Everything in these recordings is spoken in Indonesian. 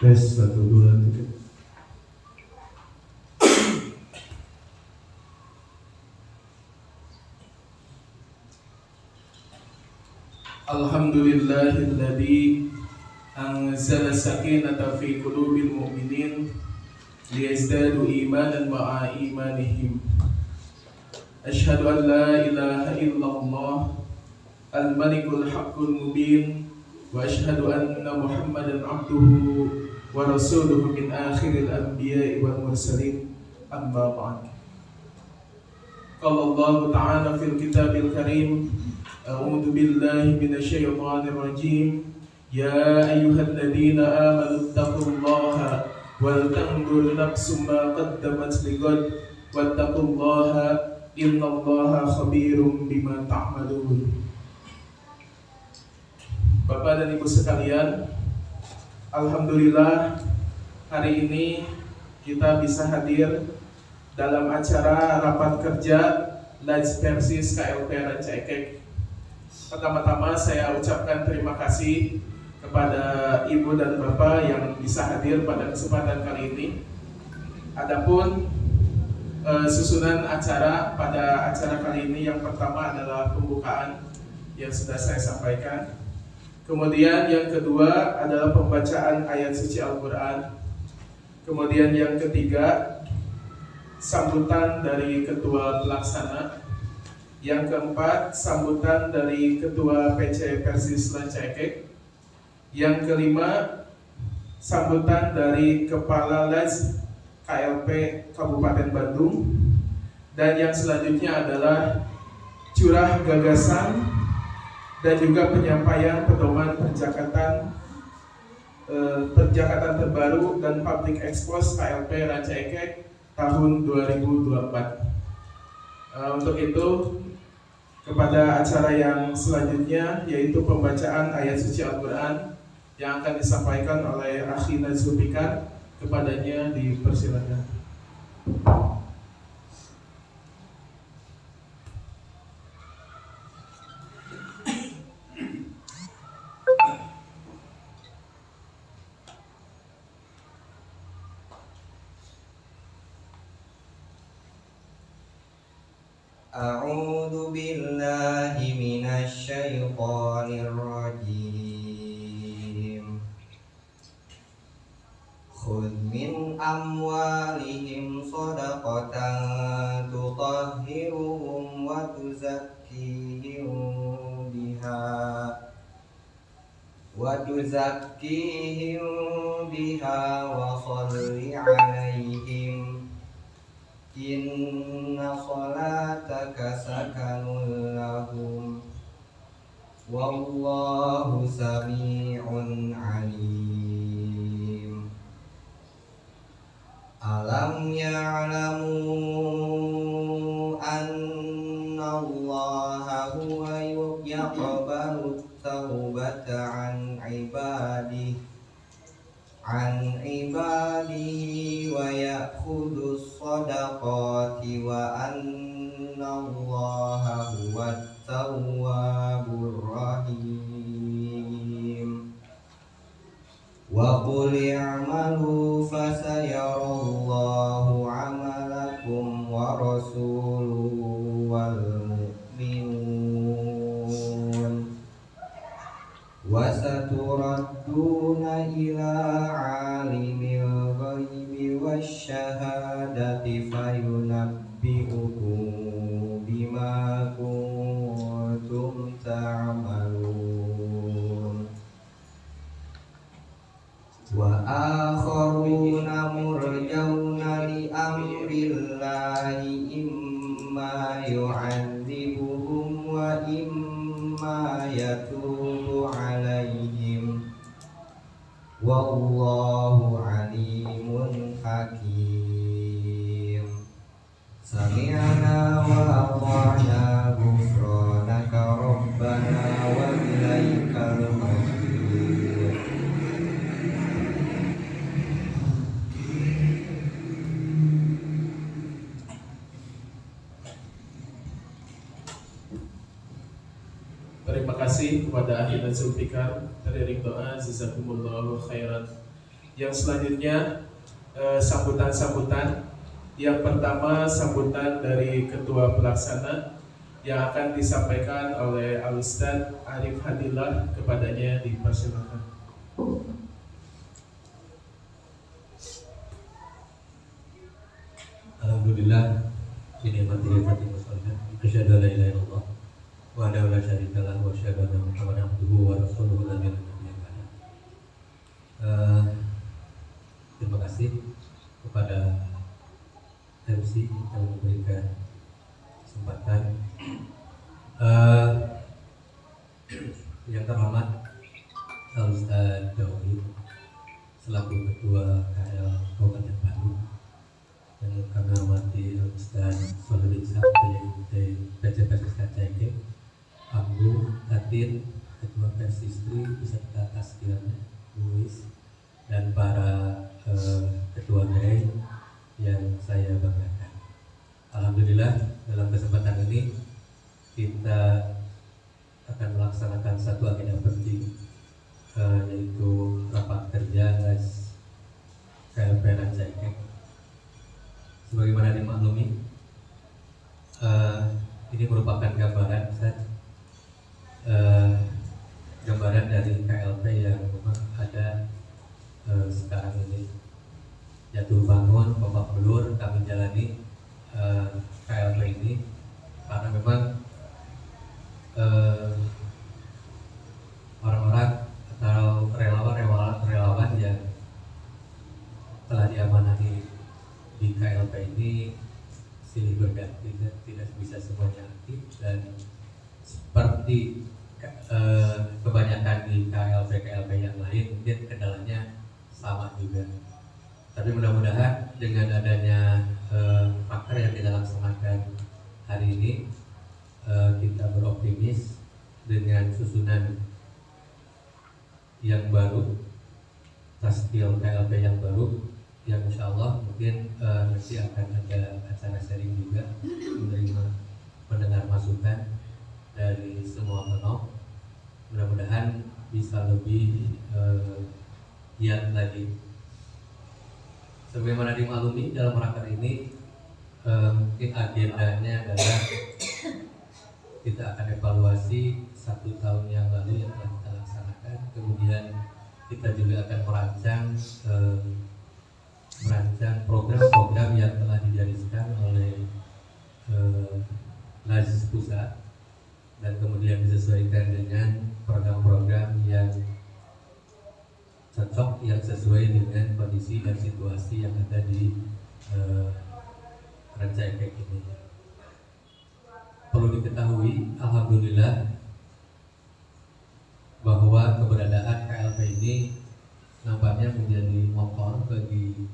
Tes 1, 2, 3. Alhamdulillahilladzi anzala sakinata fi qulubil mu'minin liyazdadu imanan ma'a imanihim. Asyhadu an la ilaha illallah al-malikul haqqul mubin wa asyhadu anna Muhammadan abduhu wa rasuluhu min akhiril anbiya'i wal mursalin, amma ba'd. Qala Allah ta'ala fil kitabil karim, a'udzu billahi minasyaitonir rajim, ya ayyuhalladzina amanu taqullaha wal tanzur nafsum ma qaddamat lighad wattaqullaha innallaha khabirum bima ta'malun. Bapak dan Ibu sekalian, alhamdulillah hari ini kita bisa hadir dalam acara rapat kerja Lajs Persis KLP Ranca Ekek. Pertama-tama saya ucapkan terima kasih kepada Ibu dan Bapak yang bisa hadir pada kesempatan kali ini. Adapun susunan acara pada acara kali ini, yang pertama adalah pembukaan yang sudah saya sampaikan. Kemudian yang kedua adalah pembacaan ayat suci Al-Quran. Kemudian yang ketiga, sambutan dari ketua pelaksana. Yang keempat, sambutan dari ketua PC Persis Ranca Ekek. Yang kelima, sambutan dari kepala Lajs KLP Kabupaten Bandung. Dan yang selanjutnya adalah curah gagasan dan juga penyampaian pedoman perjakatan terbaru dan public expose KLP Ranca Ekek tahun 2024. Untuk itu, kepada acara yang selanjutnya, yaitu pembacaan ayat suci Al-Quran yang akan disampaikan oleh Akhi Zulfikar, kepadanya dipersilakan. A'udzu billahi minasy syaithanir rajim. Khudh min amwalihim shadaqatan tutahhiruhum wa tuzakkihim biha wa shalli 'alaihim. Inna salataka sakanun lahum wallahu sami'un alim. Alam ya'lamu anna Allaha huwa yaqbalu at-taubata an ibadihi wa ya'khudhu as-sadaqati wa anna Allaha huwa at-tawwabur rahim. Wa qul i'malu fasayarallahu 'amalakum wa rasuluhu wal mu'minun wa saturadduna ila 'alimil ghaibi wasyahadati fayunabbi'ukum bima kuntum ta'malun. Wa akharuna murjauna li amrillahi imma yu'adzibuhum wa imma yatubu 'alaihim wallahu 'alimun hakim. Sami'na wa ata'na ghufranaka rabbana wa ilaikal masir. Terima kasih kepada Ahli Zulfikar, teriring doa jazakumullahu khairan. Yang selanjutnya sambutan-sambutan. Yang pertama sambutan dari Ketua Pelaksana yang akan disampaikan oleh Al-Ustadz Arif Hadillah, kepadanya dipersilakan. Alhamdulillah, ini materi muslimin. Asyhadu an la ilaha illallah wa la syarika lahu wa asyhadu anna Muhammadan abduhu wa rasuluhu la ilaha illallah. Terima kasih kepada MC yang memberikan kesempatan. Yang terhormat Al-Ustadz Dawi selaku Ketua KL Kabupaten Bandung, yang kami hormati Al-Ustadz Solihin Sabtu PCPSS KCK, Abu Katin, Ketua Persistri beserta Taskilnya, Luis, dan para Ketua GEI yang saya banggakan. Alhamdulillah, dalam kesempatan ini kita akan melaksanakan satu agenda penting, yaitu rapat kerja KLP Rancaikek. Sebagaimana dimaklumi, ini merupakan gambaran gambaran dari KLP yang memang ada sekarang ini. Jatuh bangun, babak belur kami jalani KLP ini karena memang orang-orang atau relawan yang telah diamanati di KLP ini silih berganti, tidak bisa semuanya aktif, dan seperti kebanyakan di KLP yang lain mungkin kendalanya sama juga. Tapi mudah-mudahan dengan adanya faktor yang kita laksanakan hari ini, kita beroptimis dengan susunan yang baru, taskil KLP yang baru, yang insya Allah mungkin nanti akan ada acara sharing juga, menerima mendengar masukan dari semua penonton. Mudah-mudahan bisa lebih giat lagi. Sebagaimana dimaklumi, dalam raker ini mungkin agendanya adalah kita akan evaluasi 1 tahun yang lalu yang telah kita laksanakan. Kemudian kita juga akan merancang program-program yang telah digariskan oleh Lazis Pusat, dan kemudian disesuaikan dengan program-program yang cocok, yang sesuai dengan kondisi dan situasi yang ada di Rancaikek ini. Perlu diketahui, alhamdulillah, bahwa keberadaan KLP ini nampaknya menjadi motor bagi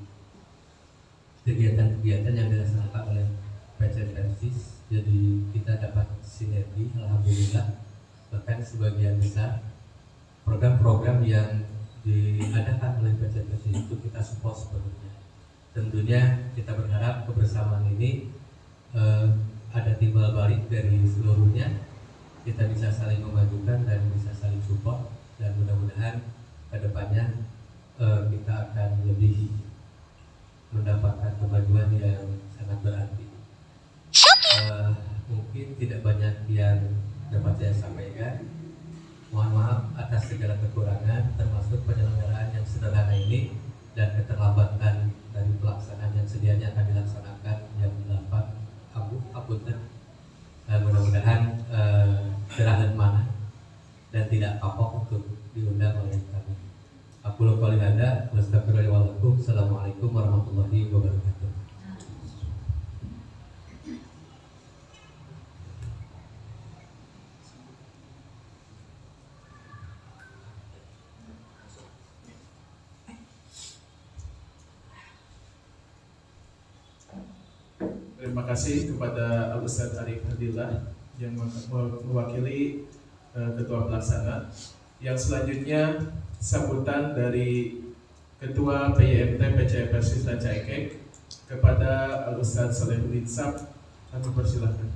kegiatan-kegiatan yang dilaksanakan oleh PC Persis. Jadi kita dapat sinergi, alhamdulillah. Bahkan sebagian besar program-program yang diadakan oleh PC Persis itu kita support sepenuhnya. Tentunya kita berharap kebersamaan ini ada timbal balik dari seluruhnya, kita bisa saling memajukan dan bisa saling support, dan mudah-mudahan kedepannya kita akan lebih mendapatkan kemajuan yang sangat berarti. Mungkin tidak banyak yang dapat saya sampaikan. Mohon maaf atas segala kekurangan, termasuk penyelenggaraan yang sederhana ini dan keterlambatan dari pelaksanaan yang sedianya akan dilaksanakan jam 8 Apunten. Mudah-mudahan cerahan mana dan tidak kapok untuk diundang oleh kami. Aku lupa lihada, wassalamualaikum warahmatullahi wabarakatuh. Terima kasih kepada Al-Ustadz Arif Hadillah yang mewakili Ketua Pelaksana. Yang selanjutnya sambutan dari Ketua PYMT PCI Persis Rancaikek kepada Al-Ustadz Solihin Sabtu. Kami persilahkan.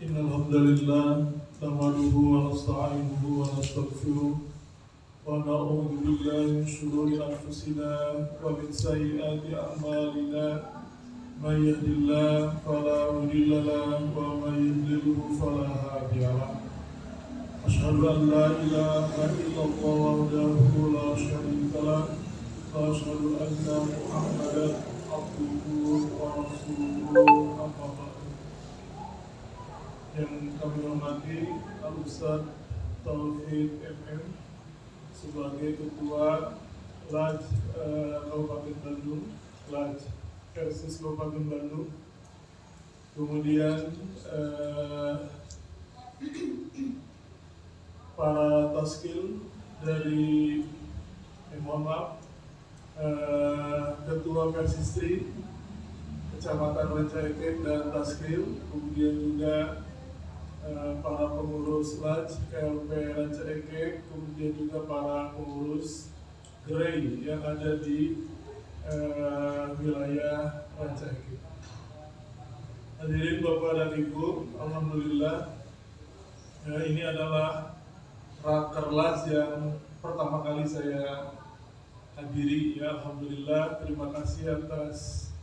إن الحمد لله نحمده ونستعينه ونستغفره ونعوذ بالله من شرور أنفسنا ومن سيئات أعمالنا من يهد الله فلا مضل له ومن يضلل فلا هادي له أشهد أن لا إله إلا الله وحده لا شريك له وأشهد أن محمدا عبده ورسوله أما بعد. Yang kami hormati Al-Ustaz Tauhid MM sebagai Ketua LAJ Kabupaten Bandung, LAJ Persis Kabupaten Bandung. Kemudian para taskil dari mohon maaf, Ketua Persistri Kecamatan Ranca Ekek dan taskil, kemudian juga para pengurus LAJ KLP Ranca Ekek, kemudian juga para pengurus GREI yang ada di wilayah Ranca Ekek. Hadirin Bapak dan Ibu, alhamdulillah ini adalah rakernas yang pertama kali saya hadiri. Ya, alhamdulillah, terima kasih atas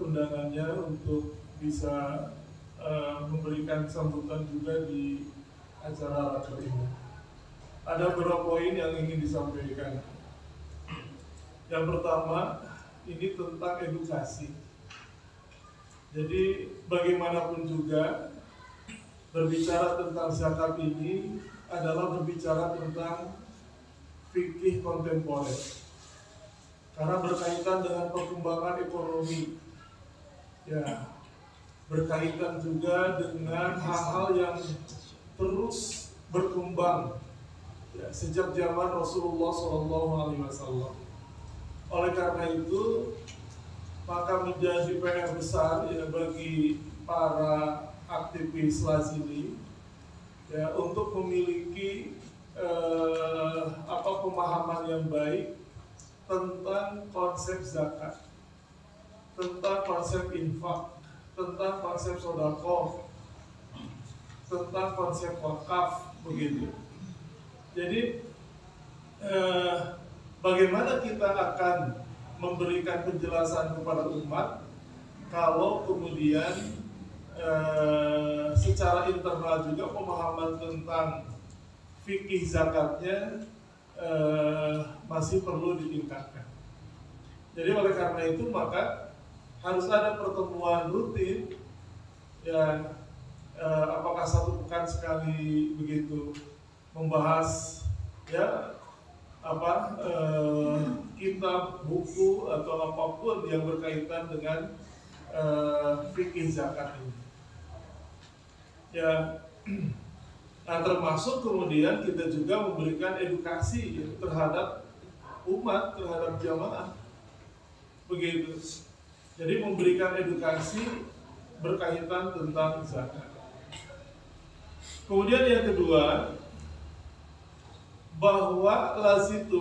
undangannya untuk bisa memberikan sambutan juga di acara raker ini. Ada beberapa poin yang ingin disampaikan. Yang pertama, ini tentang edukasi. Jadi bagaimanapun juga berbicara tentang zakat ini adalah berbicara tentang fikih kontemporer. Karena berkaitan dengan perkembangan ekonomi. Ya, berkaitan juga dengan hal-hal yang terus berkembang ya, sejak zaman Rasulullah SAW. Oleh karena itu, maka menjadi PR besar ya bagi para aktivis LAJ ini ya untuk memiliki pemahaman yang baik tentang konsep zakat, tentang konsep infak, tentang konsep sedekah, tentang konsep wakaf, begitu. Jadi bagaimana kita akan memberikan penjelasan kepada umat kalau kemudian secara internal juga pemahaman tentang fikih zakatnya masih perlu ditingkatkan. Jadi oleh karena itu maka harus ada pertemuan rutin yang apakah satu pekan sekali begitu membahas ya kitab, buku atau apapun yang berkaitan dengan fikih zakat ini. Ya, nah termasuk kemudian kita juga memberikan edukasi ya, terhadap umat, terhadap jamaah, begitu. Jadi memberikan edukasi berkaitan tentang zakat. Kemudian yang kedua, bahwa LAJ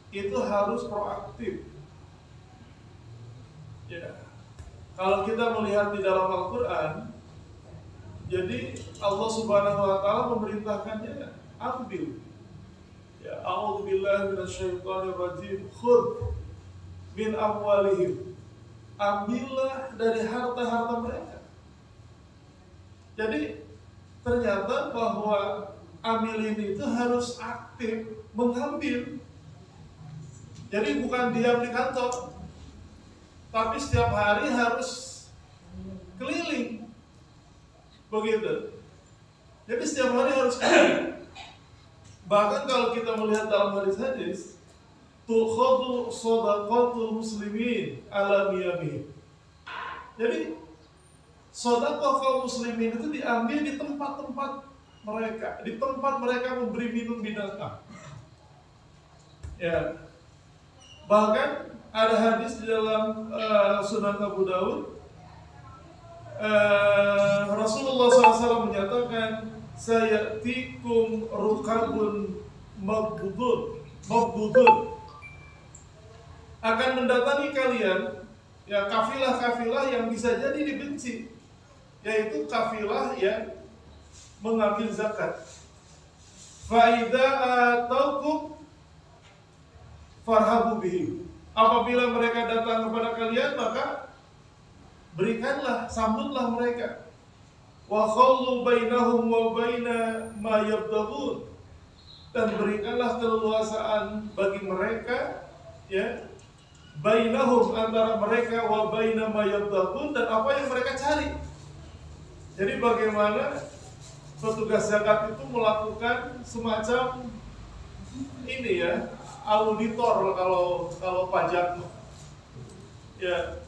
itu harus proaktif. Ya. Kalau kita melihat di dalam Al-Quran, jadi Allah Subhanahu wa Ta'ala memerintahkannya ambil. Ya, a'udzubillahi minasyaitonirrajim. Khudh min amwalihim. Ambillah dari harta-harta mereka. Jadi ternyata bahwa amilin itu harus aktif mengambil. Jadi bukan diam di kantor, tapi setiap hari harus keliling, begitu. Jadi setiap hari harus keliling. Bahkan kalau kita melihat dalam hadis-hadis, tukhadu shadaqatul muslimin ala miyamihim. Jadi sedekah kaum muslimin itu diambil di tempat-tempat mereka, di tempat mereka memberi minum binatang. Ya. Bahkan ada hadis di dalam Sunan Abu Daud, Rasulullah SAW menyatakan, sayatikum rukabun mabudun, akan mendatangi kalian ya kafilah-kafilah yang bisa jadi dibenci, yaitu kafilah yang mengambil zakat. Fa'idha ataukum farhabu bihim. Apabila mereka datang kepada kalian, maka berikanlah, sambutlah mereka. Wa khallu bainahum wa baina ma yabtaghun. Dan berikanlah keleluasaan bagi mereka, ya, bainahum, antara mereka, wa baina ma yabtaghun, dan apa yang mereka cari. Jadi bagaimana petugas zakat itu melakukan semacam ini ya, auditor kalau pajak, ya.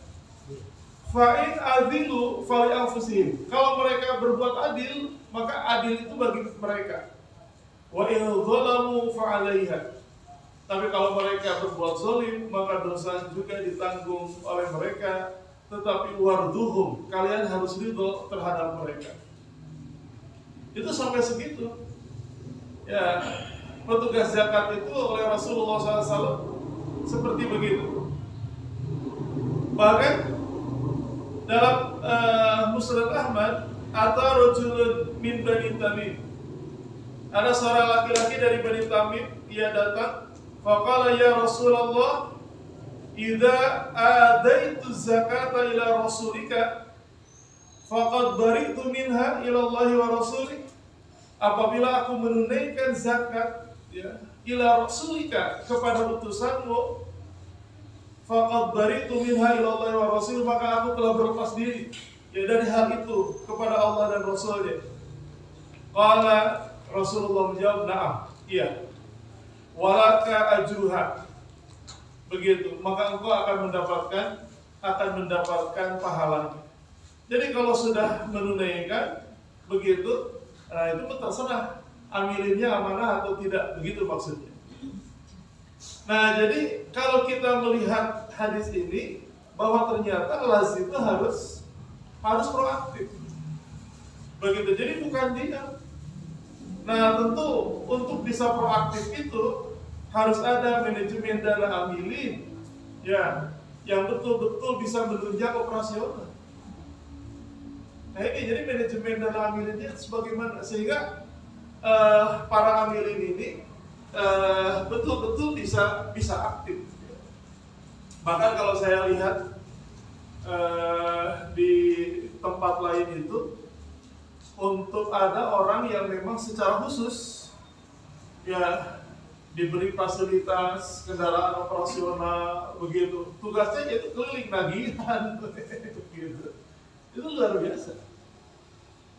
Fa'in adilu fali anfusihim. Kalau mereka berbuat adil, maka adil itu bagi mereka. Wa in dzalamu fa'alaiha. Tapi kalau mereka berbuat zalim, maka dosa juga ditanggung oleh mereka. Tetapi warduhum, kalian harus ridho terhadap mereka. Itu sampai segitu. Ya, petugas zakat itu oleh Rasulullah SAW seperti begitu. Bahkan dalam Musnad Ahmad, atau rajulun min Bani Tamim, ada seorang laki-laki dari Bani Tamim, dia datang, faqala ya Rasulullah, idza adaitu zakata ila rasulika faqad baritu minha ila Allah wa rasulih. Apabila aku menunaikan zakat, ya, ila rasulika, kepada utusanmu, faqad baritu minha ila Allah wa rasul, maka aku telah berlepas diri, ya, dari hal itu kepada Allah dan Rasulnya. Qala, Rasulullah menjawab, na'am, iya. Walaka ajruha. Begitu, maka engkau akan mendapatkan pahalanya. Jadi kalau sudah menunaikan begitu, nah itu terserah amilinnya amanah atau tidak, begitu maksudnya. Nah, jadi kalau kita melihat hadis ini, bahwa ternyata lazim itu harus proaktif. Begitu, jadi bukan diam. Nah, tentu untuk bisa proaktif itu harus ada manajemen dana amilin, ya, yang betul-betul bisa menunjang operasional. Nah ini jadi manajemen dana amilinnya sebagaimana, sehingga para amilin ini betul-betul bisa aktif. Bahkan kalau saya lihat di tempat lain itu, untuk ada orang yang memang secara khusus, ya, diberi fasilitas kendaraan operasional, begitu, tugasnya itu keliling nagihan, begitu. Itu luar biasa.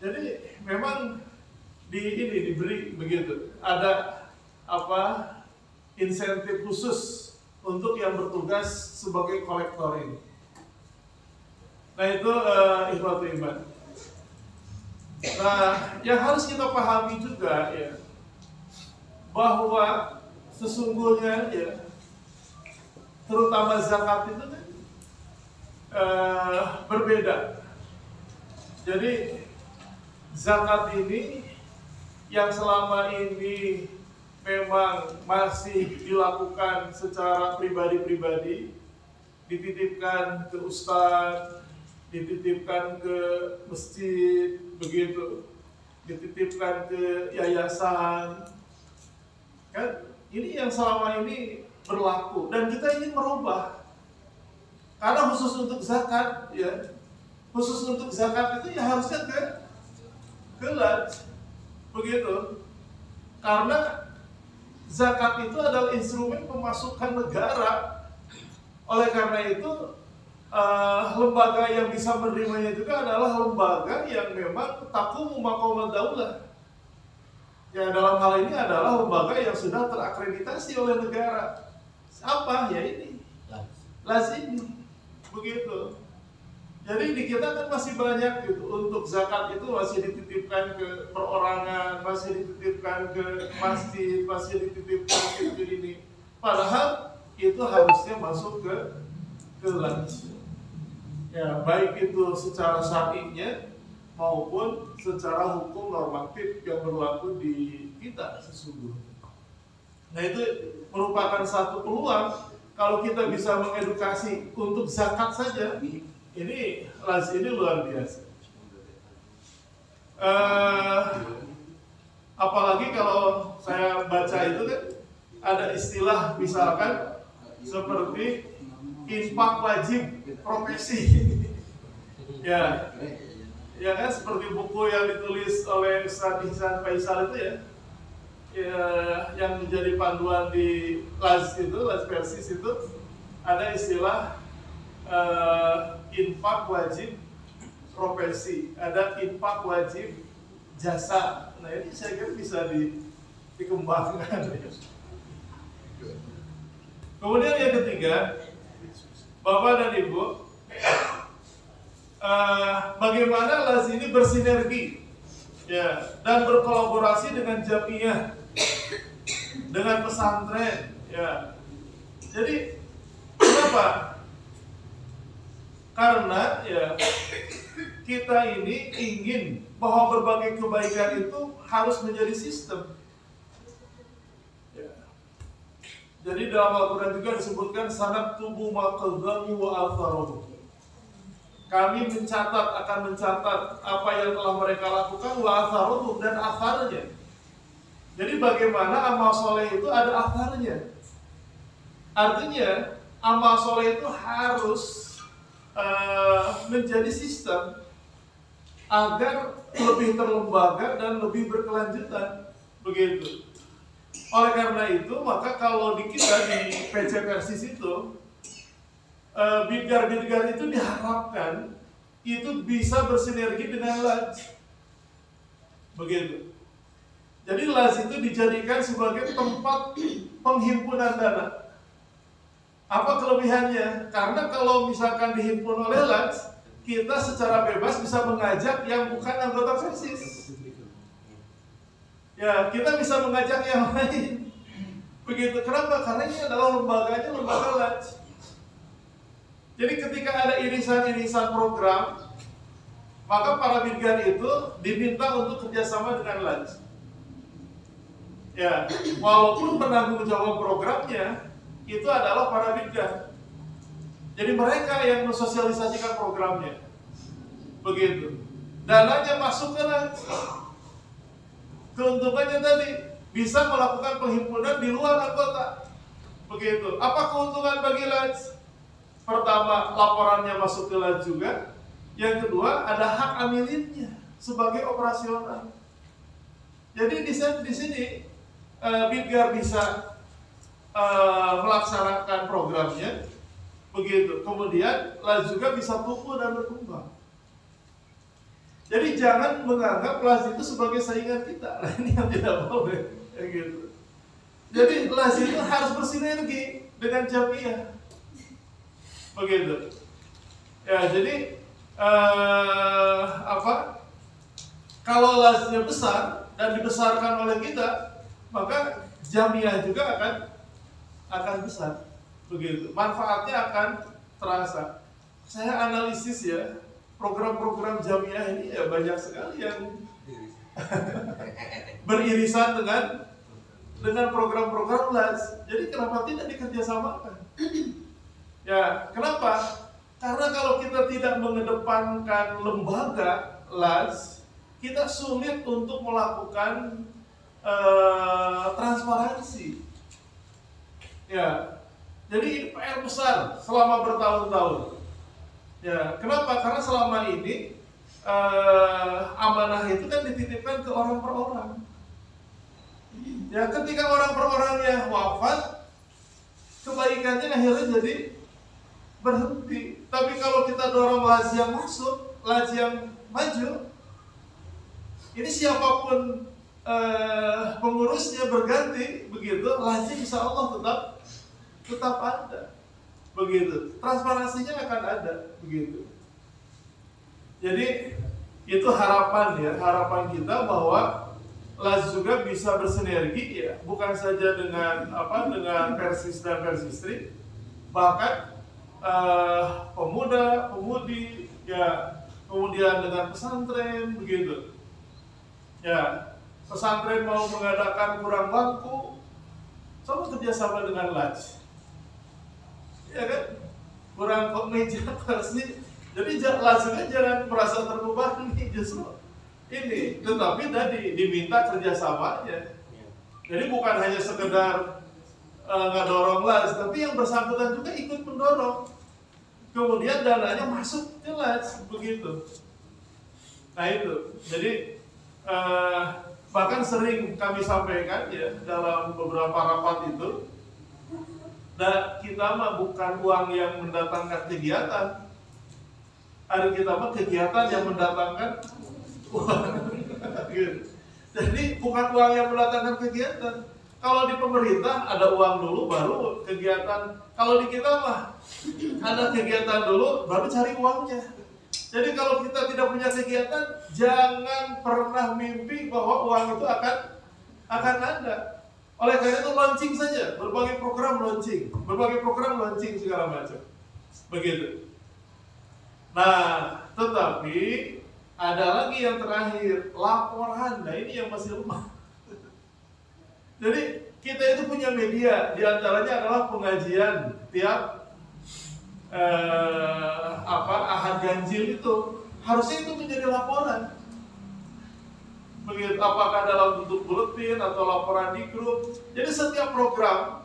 Jadi memang diberi begitu, ada insentif khusus untuk yang bertugas sebagai kolektor ini. Nah itu ikhwatul iman. Nah, yang harus kita pahami juga, ya, bahwa sesungguhnya, ya, terutama zakat itu kan berbeda. Jadi zakat ini yang selama ini memang masih dilakukan secara pribadi-pribadi, dititipkan ke ustadz, dititipkan ke masjid, begitu, dititipkan ke yayasan, kan? Ini yang selama ini berlaku, dan kita ingin merubah. Karena khusus untuk zakat, ya, khusus untuk zakat itu ya harusnya ke laj, begitu. Karena zakat itu adalah instrumen pemasukan negara. Oleh karena itu, lembaga yang bisa menerimanya juga adalah lembaga yang memang taqumu maqamat daulah. Ya, dalam hal ini adalah lembaga yang sudah terakreditasi oleh negara. Apa? Ya ini, laz ini, begitu. Jadi di kita kan masih banyak gitu, untuk zakat itu masih dititipkan ke perorangan, masih dititipkan ke masjid, masih dititipkan ke ini. Padahal itu harusnya masuk ke laj. Ya, baik itu secara syar'inya maupun secara hukum normatif yang berlaku di kita sesungguhnya. Nah itu merupakan satu peluang kalau kita bisa mengedukasi untuk zakat saja. Ini luar biasa. Apalagi kalau saya baca itu kan ada istilah misalkan seperti infak wajib profesi. Ya, ya kan seperti buku yang ditulis oleh Ustaz Ihsan Faisal itu ya, yang menjadi panduan di Laz Persis itu ada istilah infak wajib profesi, ada infak wajib jasa. Nah ini saya kira bisa dikembangkan. Kemudian yang ketiga, Bapak dan Ibu, bagaimana Laz ini bersinergi ya, dan berkolaborasi dengan jamiah, dengan pesantren ya. Jadi kenapa? Karena ya kita ini ingin bahwa berbagai kebaikan itu harus menjadi sistem. Ya. Jadi dalam Al-Quran juga disebutkan sanad tubuh maqadzamu wa atharuhu. Kami akan mencatat apa yang telah mereka lakukan wa atharuhu, dan atharnya. Jadi bagaimana amal soleh itu ada atharnya. Artinya amal soleh itu harus menjadi sistem agar lebih terlembaga dan lebih berkelanjutan, begitu. Oleh karena itu, maka kalau di kita di PC Persis itu, bidgar-bidgar itu diharapkan itu bisa bersinergi dengan Laz, begitu. Jadi Laz itu dijadikan sebagai tempat penghimpunan dana. Apa kelebihannya? Karena kalau misalkan dihimpun oleh Laz, kita secara bebas bisa mengajak yang bukan anggota Persis. Ya, kita bisa mengajak yang lain. Begitu. Kenapa? Karena ini adalah lembaganya lembaga Laz. Jadi ketika ada irisan-irisan program, maka para bidgar itu diminta untuk kerjasama dengan Laz. Ya, walaupun penanggung jawab programnya itu adalah para bidgar. Jadi mereka yang mensosialisasikan programnya. Begitu. Dananya masuk ke Laz. Keuntungannya tadi bisa melakukan penghimpunan di luar anggota. Begitu. Apa keuntungan bagi Laz? Pertama, laporannya masuk ke Laz juga. Yang kedua, ada hak amilinnya sebagai operasional. Jadi di sini bidgar bisa melaksanakan programnya, begitu. Kemudian Laz juga bisa tumbuh dan berkembang. Jadi jangan menganggap Laz itu sebagai saingan kita. Nah, ini yang tidak boleh, gitu. Jadi Laz itu harus bersinergi dengan jamiah, begitu. Ya, jadi kalau Laznya besar dan dibesarkan oleh kita, maka jamiah juga akan besar, begitu. Manfaatnya akan terasa. Saya analisis ya, program-program jamiah ini ya banyak sekali yang beririsan dengan program-program Laz. Jadi kenapa tidak dikerjasamakan? Ya, kenapa? Karena kalau kita tidak mengedepankan lembaga Laz, kita sulit untuk melakukan transparansi. Ya, jadi ini PR besar selama bertahun-tahun. Ya, kenapa? Karena selama ini amanah itu kan dititipkan ke orang per orang. Ya, ketika orang per orangnya wafat, kebaikannya akhirnya jadi berhenti. Tapi kalau kita dorong Laz yang masuk, Laz yang maju, ini siapapun pengurusnya berganti, begitu, Laznya insya Allah tetap ada, begitu. Transparansinya akan ada, begitu. Jadi itu harapan kita bahwa Laz juga bisa bersinergi ya, bukan saja dengan Persis dan Persistri, bahkan pemuda, pemudi, ya, kemudian dengan pesantren, begitu. Ya, pesantren mau mengadakan kurang bangku, coba kerjasama dengan Laz. Ya kan? Kurang meja kursi. Jadi Laznya jangan merasa terbebani, justru ini, tetapi tadi diminta kerjasamanya. Jadi bukan hanya sekedar ngedorong las, tapi yang bersangkutan juga ikut mendorong. Kemudian dananya masuk jelas begitu. Nah itu, jadi bahkan sering kami sampaikan ya dalam beberapa rapat itu, dan kita mah bukan uang yang mendatangkan kegiatan, hari kita mah kegiatan yang mendatangkan uang. Jadi bukan uang yang mendatangkan kegiatan. Kalau di pemerintah ada uang dulu baru kegiatan. Kalau di kita mah ada kegiatan dulu baru cari uangnya. Jadi kalau kita tidak punya kegiatan, jangan pernah mimpi bahwa uang itu akan ada. Oleh karena itu launching saja, berbagai program launching segala macam. Begitu. Nah, tetapi ada lagi yang terakhir, laporan. Nah ini yang masih lemah. Jadi kita itu punya media, diantaranya adalah pengajian tiap ahad ganjil itu. Harusnya itu menjadi laporan. Begitu, apakah dalam bentuk buletin atau laporan di grup. Jadi setiap program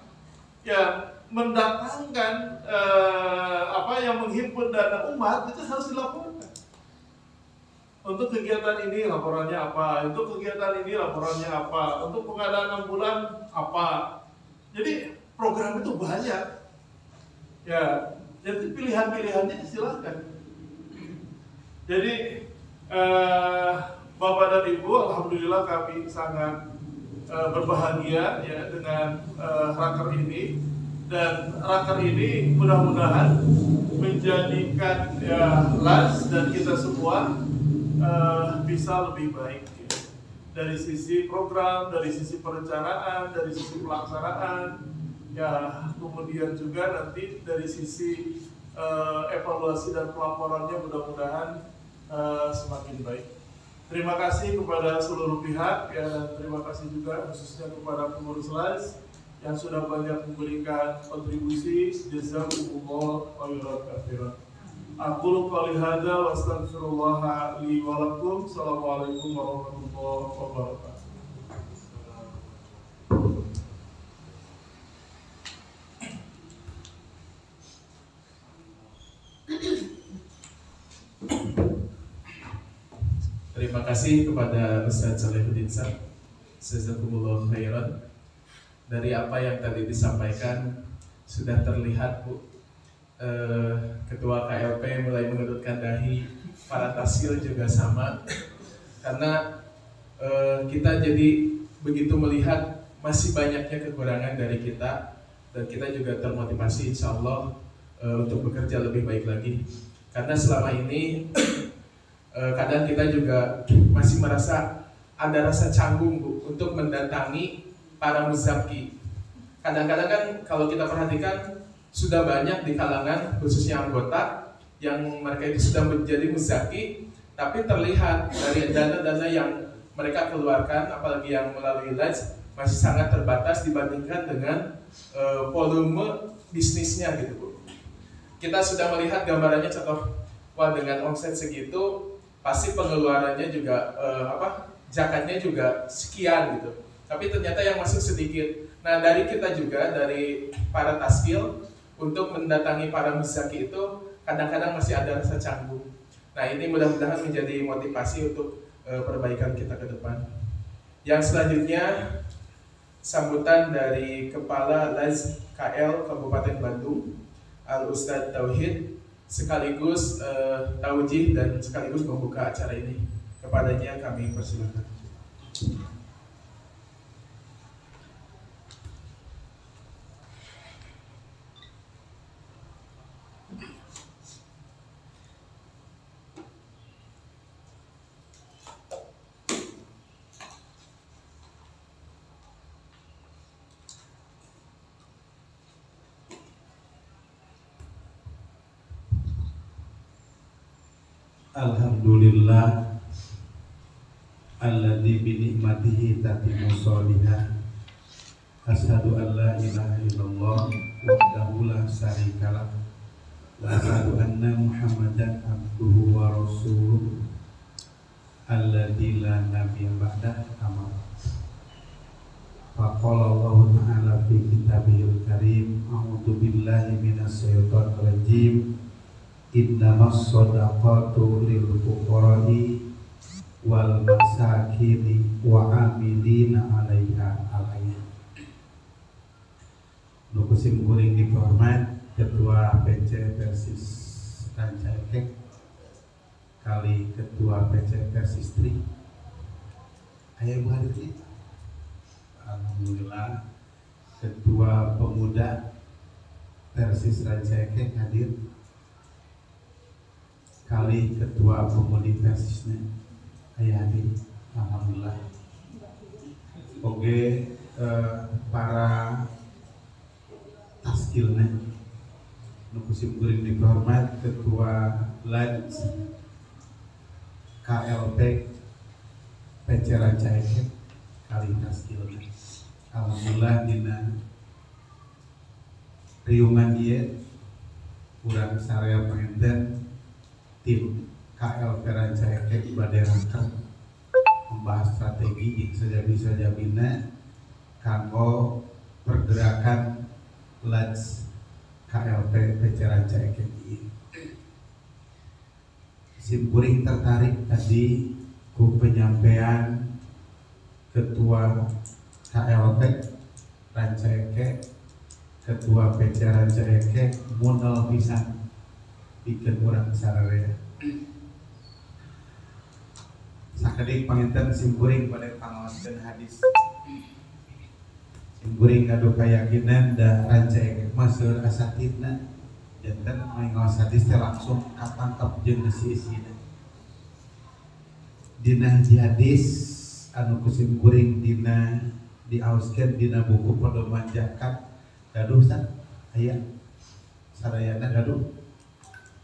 yang mendatangkan yang menghimpun dana umat itu harus dilaporkan. Untuk kegiatan ini laporannya apa, untuk kegiatan ini laporannya apa, untuk pengadaan 6 bulan apa. Jadi program itu banyak. Ya, jadi pilihan-pilihannya silahkan. Jadi Bapak dan Ibu, alhamdulillah kami sangat berbahagia ya dengan raker ini, dan raker ini mudah-mudahan menjadikan LAS dan kita semua bisa lebih baik ya. Dari sisi program, dari sisi perencanaan, dari sisi pelaksanaan, ya kemudian juga nanti dari sisi evaluasi dan pelaporannya mudah-mudahan semakin baik. Terima kasih kepada seluruh pihak ya, dan terima kasih juga khususnya kepada pengurus LAS yang sudah banyak memberikan kontribusi. Jazakumullah khairan. Aku qouli hadza wa astaghfirullah li wa lakum. Assalamualaikum warahmatullahi wabarakatuh. Terima kasih kepada Ustaz Salehuddin Sab. Jazakumullah khairan. Dari apa yang tadi disampaikan sudah terlihat Bu, Ketua KLP mulai mengerutkan dahi, para tasil juga sama, karena kita jadi begitu melihat masih banyaknya kekurangan dari kita, dan kita juga termotivasi insya Allah untuk bekerja lebih baik lagi. Karena selama ini kadang kita juga masih merasa ada rasa canggung Bu untuk mendatangi para muzaki. Kadang-kadang kan kalau kita perhatikan sudah banyak di kalangan khususnya anggota yang mereka itu sudah menjadi muzaki, tapi terlihat dari dana-dana yang mereka keluarkan, apalagi yang melalui LAS, masih sangat terbatas dibandingkan dengan volume bisnisnya gitu Bu. Kita sudah melihat gambarannya, contoh, wah dengan omset segitu pasti pengeluarannya juga zakatnya juga sekian gitu. Tapi ternyata yang masuk sedikit. Nah dari kita juga, dari para taskil, untuk mendatangi para muzaki itu kadang-kadang masih ada rasa canggung. Nah ini mudah-mudahan menjadi motivasi untuk perbaikan kita ke depan. Yang selanjutnya sambutan dari Kepala LAS KL Kabupaten Bandung, Al Ustadz Tauhid, sekaligus taujih dan sekaligus membuka acara ini. Kepadanya kami persilakan. Alhamdulillah alladzi bi ni'matihi tatimmu sholihah. Asyhadu an la ilaha illallah wahdahu la syarikalah wa asyhadu anna Muhammadan abduhu wa rasuluh. alladzi la nabiyya ba'dah amal. Faqala Allah Ta'ala fi kitabihil karim, a'udzu billahi minasy syaithanir rajim. Innamas shadaqatu lil fuqara'i wal masakini wa amilina 'alaiha alaiha. Nu kusim kuring dihormat Ketua PC Persis Ranca Ekek kali Ketua PC Persis Tri aya bari. Alhamdulillah Ketua Pemuda Persis Ranca Ekek hadir kali Ketua Pemudi Persisnya aya hadir. Alhamdulillah. Oke, para taskilnya nukusim kuring dihormat Ketua Laj KLP PC Ranca Ekek kali taskilnya. Alhamdulillah dina riungan ieu urang saraya pangenten tim KLP Ranca Ekek bade rangkep membahas strategi jeung sajabi-sajabina kanggo pergerakan Laj KLP PC Ranca Ekek ieu. Simkuring tertarik tadi ku penyampaian Ketua KLP Ranca Ekek, Ketua PC Ranca Ekek munal pisan bikin urang sararea. Sakedik panginten simkuring pada pangaoskeun hadis. Simkuring kadu kayakinan da Ranca Ekek mah seueur asatidna janten ngaos hadis teh langsung katangkep jeung isi-isina. Dina hadis anu kusim kuring dina diaoskeun dina buku pedoman zakat gaduh san aya sarayana gaduh.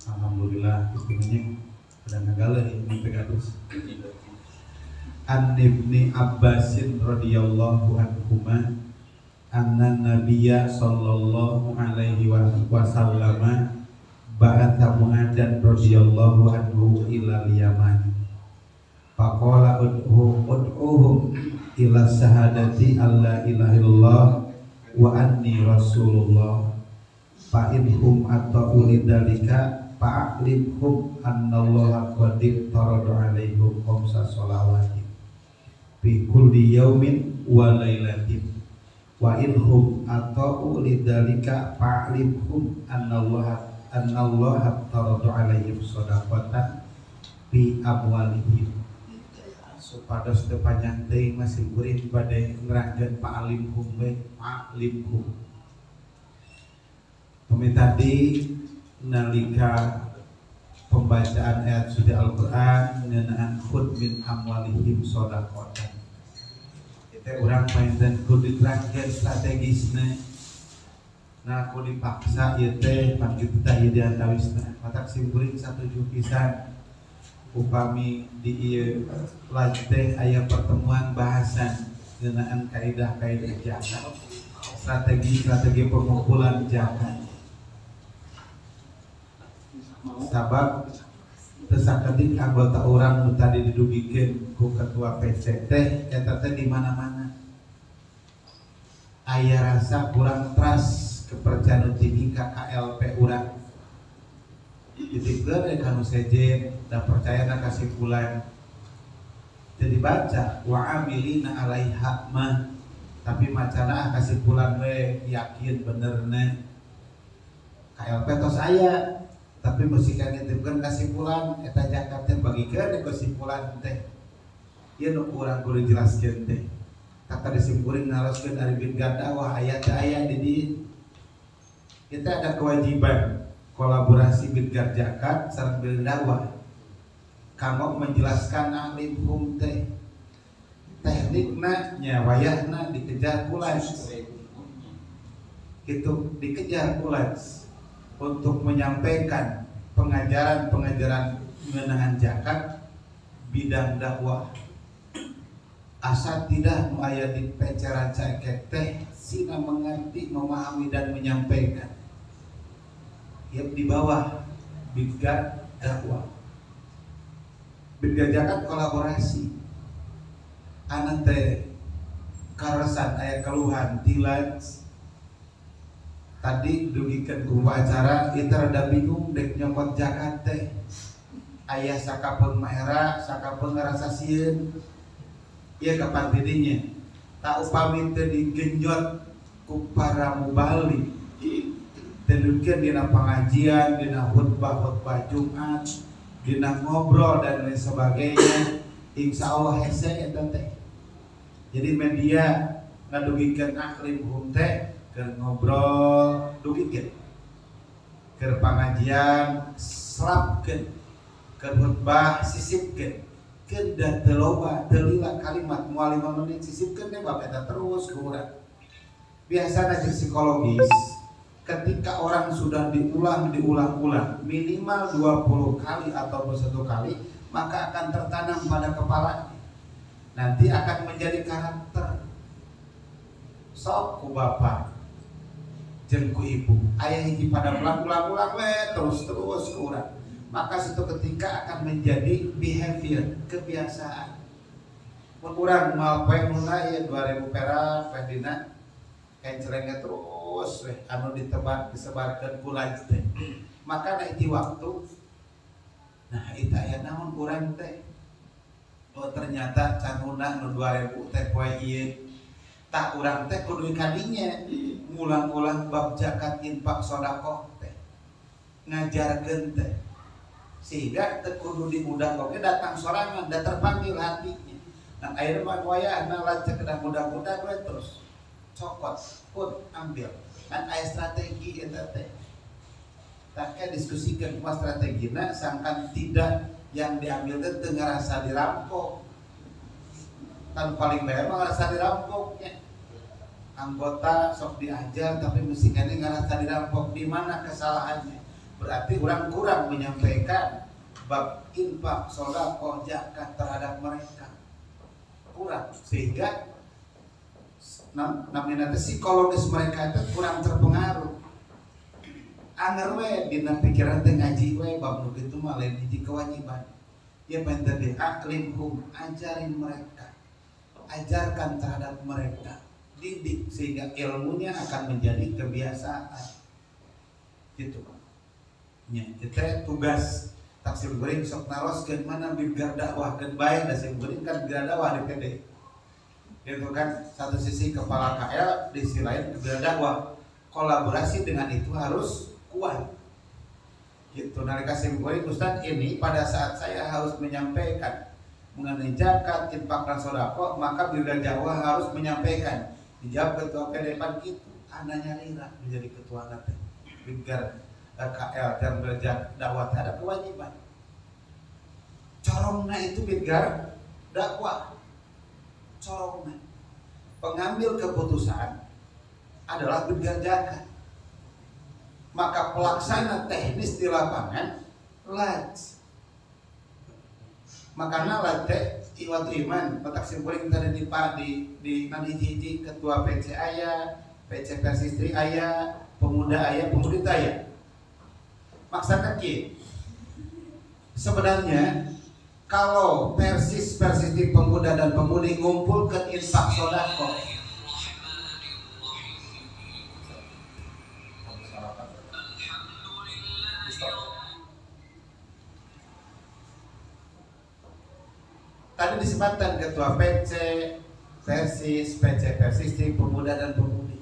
Alhamdulillah kitu pada ngagale ini gaduh. An Ibni Abbasin radhiyallahu anhuma anna nabiyya sallallahu alaihi wasallam ba'atha Mu'adzan radhiyallahu anhu ila Yaman. Faqala ud'uhum ila syahadati alla ilaha illallah wa anni rasulullah fa inhum ata'u lidzalika fa'limhum annallaha qad tarada alaihim khamsa shalawatin fi kulli yaumin wa lailatin wa inhum ata'u lidzalika fa'limhum annallaha tarada alaihim shadaqatan fi amwalihim. Supados teu panjang teuing masih kuring bade ngerangkeun fa'limhum we fa'limhum. Tadi nalika pembacaan ayat suci Al-Qur'an ngeunaan khud min amwalihim shadaqatan. Kita urang painten kudu diterangkeun strategisna. Nah kudu dipaksa ieu teh pan kitu teh ieu diantawisna. Matak simkuring satuju pisan upami di ieu laj teh aya pertemuan bahasan ngeunaan kaidah-kaidah zakat. Strategi pengumpulan zakat. Sabab tesakedik anggota orang nu tadi didugikeun ku ketua PC teh eta teh di mana-mana aya rasa kurang trust kepercayaan tinggi ka KLP urang. Dititipkeun ka nu sejen da percaya na kasimpulan jadi baca wa amilina alaiha mah tapi macana kasimpulan we yakin benerna KLP tos aya tapi mesti kan nitipkeun kasimpulan eta zakat teh bagikeun kesimpulan teh ieu nu urang kudu jelaskeun teh kata disimpuling naroskeun ari bin dakwah aya teh aya di dieu kita ada kewajiban kolaborasi bin zakat sareng bin dakwah kanggo menjelaskan alimhum teh teknikna nya wayahna dikejar pulas gitu dikejar pulas untuk menyampaikan pengajaran mengenai zakat bidang dakwah asal tidak nu aya di PC Ranca Ekek teh sina mengerti memahami dan menyampaikan yang di bawah bidang dakwah Bergajakan kolaborasi. Anak teh karasan aya keluhan tilaj. Tadi dugikeun ku acara kita rada bingung dek nyokot jakat teh. Aya sakapeung maera, sakapeung ngarasa sieun. Ieu kapan tidinya? Tak upami teu digenjot ku para mubalik. Tentukan dina pengajian, dina khutbah Jumat, dina ngobrol dan lain sebagainya. Insya Allah hese eta teh. Jadi media ngadugikeun aklim hum teh keur ngobrol dugikeun. Keur pengajian selapkeun, keur khutbah sisipkeun. Keur da teu loba, teu lila kalimat moal 5 menit sisipkeun teh bab eta terus ke urang. Biasana jeung psikologis ketika orang sudah diulang minimal 20 kali atau 21 kali, maka akan tertanam pada kepala. Nanti akan menjadi karakter. Sok ku bapak jeung ku ibu aya hiji pada ulang-ulang we terus ke urang. Maka suatu ketika akan menjadi behavior, kebiasaan. Mun urang moal poe mulai 2000 perak poe dina kencerengnya terus anu disebarkan pulang teh. Maka na hiji waktu nah itu aya naon urang teh. Oh ternyata canuna nu 2000 teh poe ieu. Tak urang teh kudu kadinya ngulang-ulang bab zakat infak sedekah teh. Ngajarkeun teh. Sehingga teu kudu diudag oge datang sorangan da terpanggil hatinya. Nah ayeuna mah wayahna lacak kedah mudah-mudah we terus cokot pun ambil kan aya strategi eta teh. Taknya diskusikan kumaha strategina sangkan tidak yang diambil teh teu ngarasa dirampok. Kan paling bae mah ngarasa dirampoknya. Anggota sok diajar tapi mesti kene ngarasa dirampok. Di mana kesalahannya? Berarti orang kurang menyampaikan bab infak sedekah zakat terhadap mereka. Kurang sehingga namanya psikologis mereka itu kurang terpengaruh. Anger we dina pikiran teh ngaji we bab nu kitu mah lain hiji kewajiban. Ya penting teh aklimhum, ajarin mereka. Ajarkan terhadap mereka. Didik sehingga ilmunya akan menjadi kebiasaan. Gitu. Nya eta tugas taksir goreng sok naroskeun mana bigar dakwahkeun bae da sim goreng kan bigar dakwah di PD. Itu kan satu sisi kepala KL, di sisi lain kebijakan dakwah. Kolaborasi dengan itu harus kuat. Gitu. Nalika simbolik Ustaz ini pada saat saya harus menyampaikan mengenai zakat, infak dan sedekah, maka bidan dakwah harus menyampaikan. Dijawab ketua PDPan gitu, anaknya Lira menjadi ketua nanti. Bigar KL dan belajar dakwah ada kewajiban. Corongnya itu bigar dakwah. Corongna pengambil keputusan adalah bigar zakat. Maka pelaksana teknis di lapangan laj. Makanya laj teh iwatu iman petak simpuling tadi di nanti ketua PC aya, PC Persistri aya, pemuda aya, pemudita aya. Maksudnya kieu. Sebenarnya kalau Persistif pemuda dan pemudi ngumpul ke infak sedekah. Tadi disebutkan ketua PC, Persis, PC Persistif pemuda dan pemudi.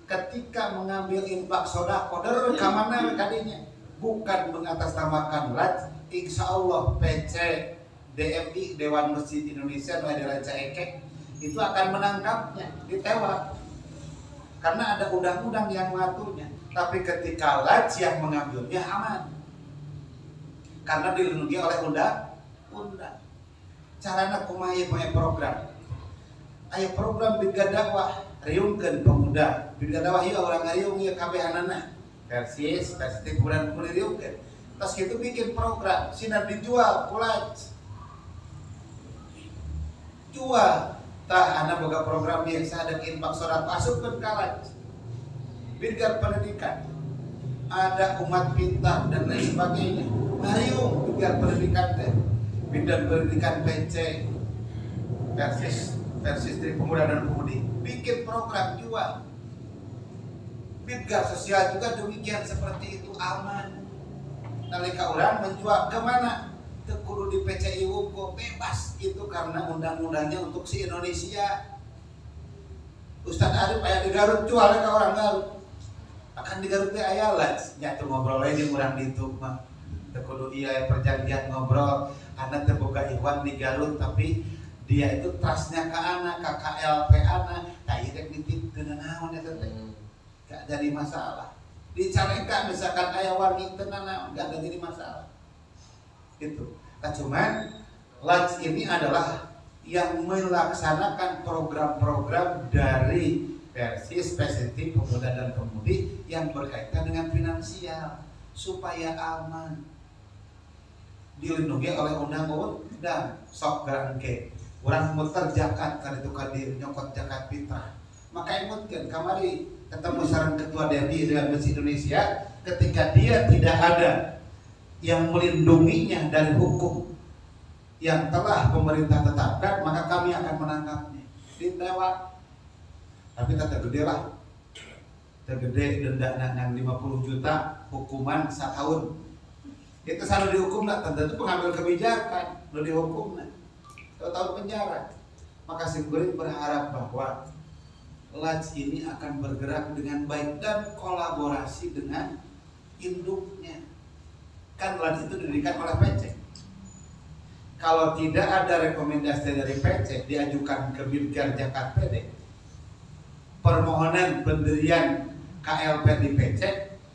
Ketika mengambil infak sedekah dari kamana kadinya? Bukan mengatasnamakan laj, insya Allah PC DMI Dewan Masjid Indonesia di Ranca Ekek itu akan menangkapnya, ditewak karena ada undang-undang yang mengaturnya. Tapi ketika laj yang mengambilnya aman karena dilindungi oleh undang-undang. Carana kumaha punya program. Aya program bigar dakwah riungkeun pemuda. Bigar dakwah ieu urang ngariung ieu kabeh anana. Persis, Persistif bulan mulai riungkeun. Terus kitu bikin program sinar dijual pulaj. Jual tah ana boga program biasa ada infak sedekah asupkeun ka laj. Bigar pendidikan. Ada umat pintar dan lain sebagainya. Ngariung bigar pendidikan teh. Bidang Pendidikan PC Persis dari Pemuda dan Pemudi bikin program jual. Bidgar sosial juga demikian seperti itu, aman. Nalika orang menjual kemana? Kudu di PCI Wuko bebas, itu karena undang-undangnya untuk si Indonesia. Ustadz Arif aya di Garut jual ke orang Garut. Akan di Garut teh aya las, nya tuh ngobrol aja jeung urang ditu mah. Teu kudu iya perjanjian ngobrol, ana teu boga ikhwan di Garut tapi dia itu trustnya ke anak, ke KLP anak, tak irek dititipkeun naon eta teh. Gak jadi masalah. Dicarekan misalkan aya wargi teu naon, gak ada jadi masalah. Itu. Nah, cuman LAJ ini adalah yang melaksanakan program-program dari Persis Spesialis Pemuda dan Pemudi yang berkaitan dengan finansial supaya aman, dilindungi oleh undang-undang. Sok gerangke urang muter zakat kan itu kadir nyokot zakat fitrah, maka imutkeun kamari ketemu sareng ketua DPI dengan Masjid Indonesia, ketika dia tidak ada yang melindunginya dari hukum yang telah pemerintah tetapkan, maka kami akan menangkapnya, ditewak. Tapi tetap gede lah, tergede denda nang 50 juta, hukuman 1 tahun. Itu selalu dihukum lah, tentu pengambil kebijakan, lo dihukum lah 1 tahun penjara. Maka Simkuring berharap bahwa LAJ ini akan bergerak dengan baik dan kolaborasi dengan induknya. Kan LAJ itu didirikan oleh PC. Kalau tidak ada rekomendasi dari PC diajukan ke Bidgar Jakarta PD, permohonan pendirian KLP di PC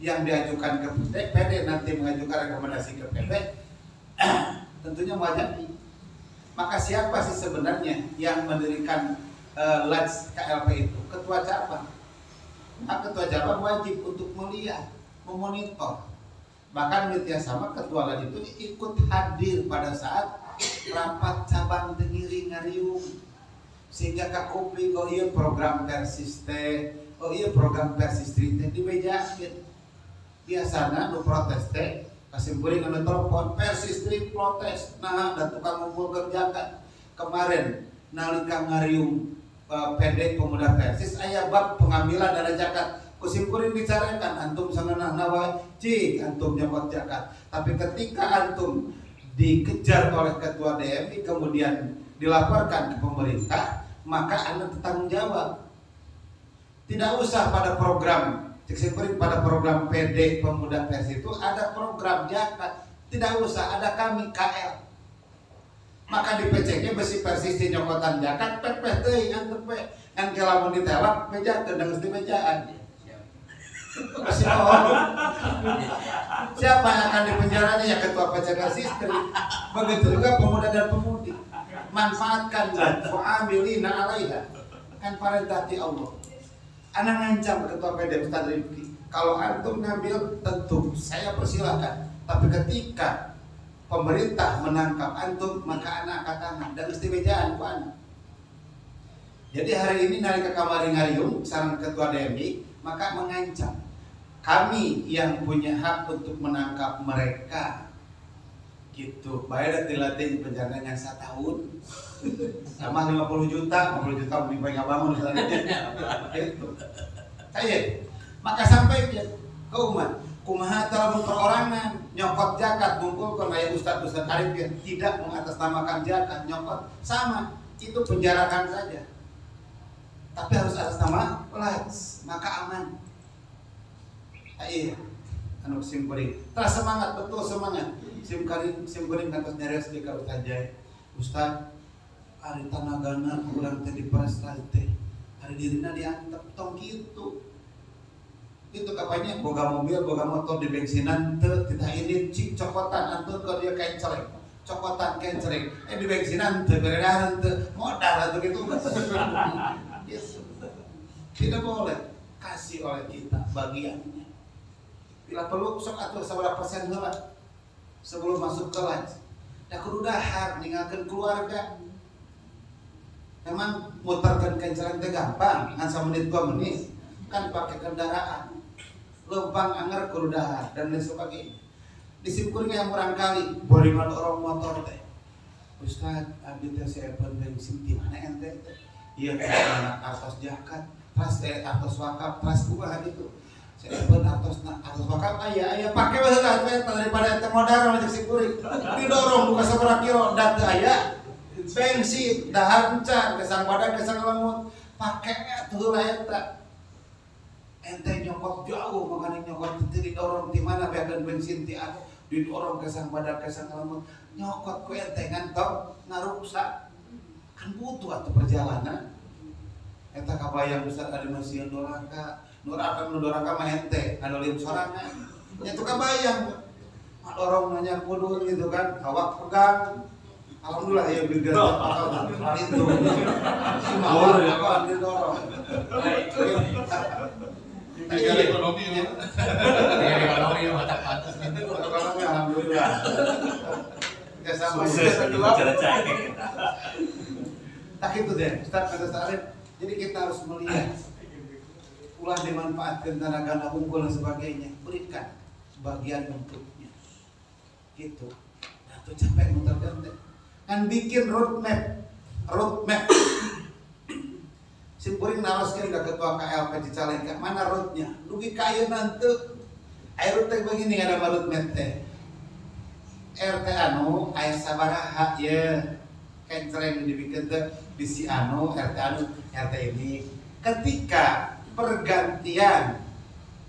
yang diajukan ke PD nanti mengajukan rekomendasi ke PD, tentunya wajib. Maka siapa sih sebenarnya yang mendirikan LAJ KLP itu? Ketua cabang. Nah, ketua cabang wajib untuk melihat, memonitor. Bahkan Nitya sama ketua LAJ itu ikut hadir pada saat rapat cabang Tenggiri Ngariung, sehingga kakuping oh iya program Persis teh, oh iya program Persis teh dibejakeun. Biasana nu protes teh Simkuring anu telepon Persis protes, nah dan tukang ngumpul kerjakan. Kemarin nalika Ngariung PD Pemuda Persis aya bab pengambilan dana zakat. Ku Simkuring bicarakan antum sangeunah nawa cik antum nyokot zakat. Tapi ketika antum dikejar oleh ketua DMI kemudian dilaporkan ke pemerintah, maka Anda bertanggung jawab. Tidak usah pada program pada program PD Pemuda Persis itu ada program zakat, tidak usah ada kami KL. Maka di PC-nya besi Persis di nyokotan zakat pepeh teuing antep we kan kelamun ditewak bejakeun dengan dibejaan. Siapa yang akan dipenjaranya? Ya ketua PC Persis. Begitu juga pemuda dan pemudi. Manfaatkan fa'amilina alaiha, kan perintah di Allah. Anak ngancam ketua PD Ustaz Rifki, kalau antum ngambil tentu saya persilahkan, tapi ketika pemerintah menangkap antum maka anak angkat tangan dan istibejaan ku anak. Jadi hari ini nalika kamari Ngariung sareng ketua DMI maka mengancam kami yang punya hak untuk menangkap mereka gitu. Bayar dilatih penjara yang 1 tahun sama 50 juta beli banyak bangun gitu. Saya maka sampaikan ke umat kumaha dalam perorangan nyokot zakat ngumpulkan kayak Ustadz Arif tidak mengatasnamakan zakat nyokot sama itu penjarakan saja, tapi harus atas nama LAJ maka aman. Iya, anu Simkuring terus semangat, betul semangat. Simkuring kantos nyareos di ka Ustaz Jai. Ustaz, ari tanagana urang teh diperas teh. Ari dirina diantep tong kitu. Itu kapanya boga mobil, boga motor di bensinan teu kita ini cik cokotan antur ke dia kencereng. Cokotan kencereng. Di bensinan teu beredahan teu modal atuh kitu. Yes. Tidak boleh kasih oleh kita bagiannya. Bila perlu sok atur seberapa persen heula sebelum masuk ke LAJ. Da kudu dahar ninggalkeun keluarga. Emang muterkeun kenceran teh gampang, ngan 1 menit 2 menit kan pakai kendaraan. Leumpang anger kudu dahar dan lain sebagainya. Di Simkuring yang murang kali boringan orang motor teh. Ustad, abdi teh sepen bensin di mana ente? Iya anak atas jakat, tas atas wakaf, tas kumaha gitu. Sepen atas wakaf aya pake baheula teh daripada ente modal mah si kuring. Didorong buka sabaraha kilo dat teu aya. Bensin dahar encan kesang badan kesang lemut. Pake atuh lah eta. Ente nyokot jauh makanya nyokot teu didorong di mana beakeun bensin ti anu didorong kesang badan kesang lemut. Nyokot ku ente ngantok ngaruksak kan butuh atuh perjalanan eta kabayang besar ada masih doraka mah ente anu lim sorangan nya tuh kabayang dorong nanya kudur gitu kan awak pegang alhamdulillah ya bigar itu mau apa didorong negara ekonomi mata pantas ekonomi alhamdulillah sama cara cek tak itu deh Ustaz kata Salim. Jadi kita harus melihat ulah dimanfaatkan tenaga unggul dan sebagainya, berikan sebagian untuknya gitu. Atau capek muter-muter kan bikin roadmap si puring naroskeun ka ketua KLP Cicalengka mana roadnya dugi ka ayeuna teu aya road begini ada roadmap teh RT anu aya sabaraha ye kencereng dibikin teh di si anu RT ini ketika pergantian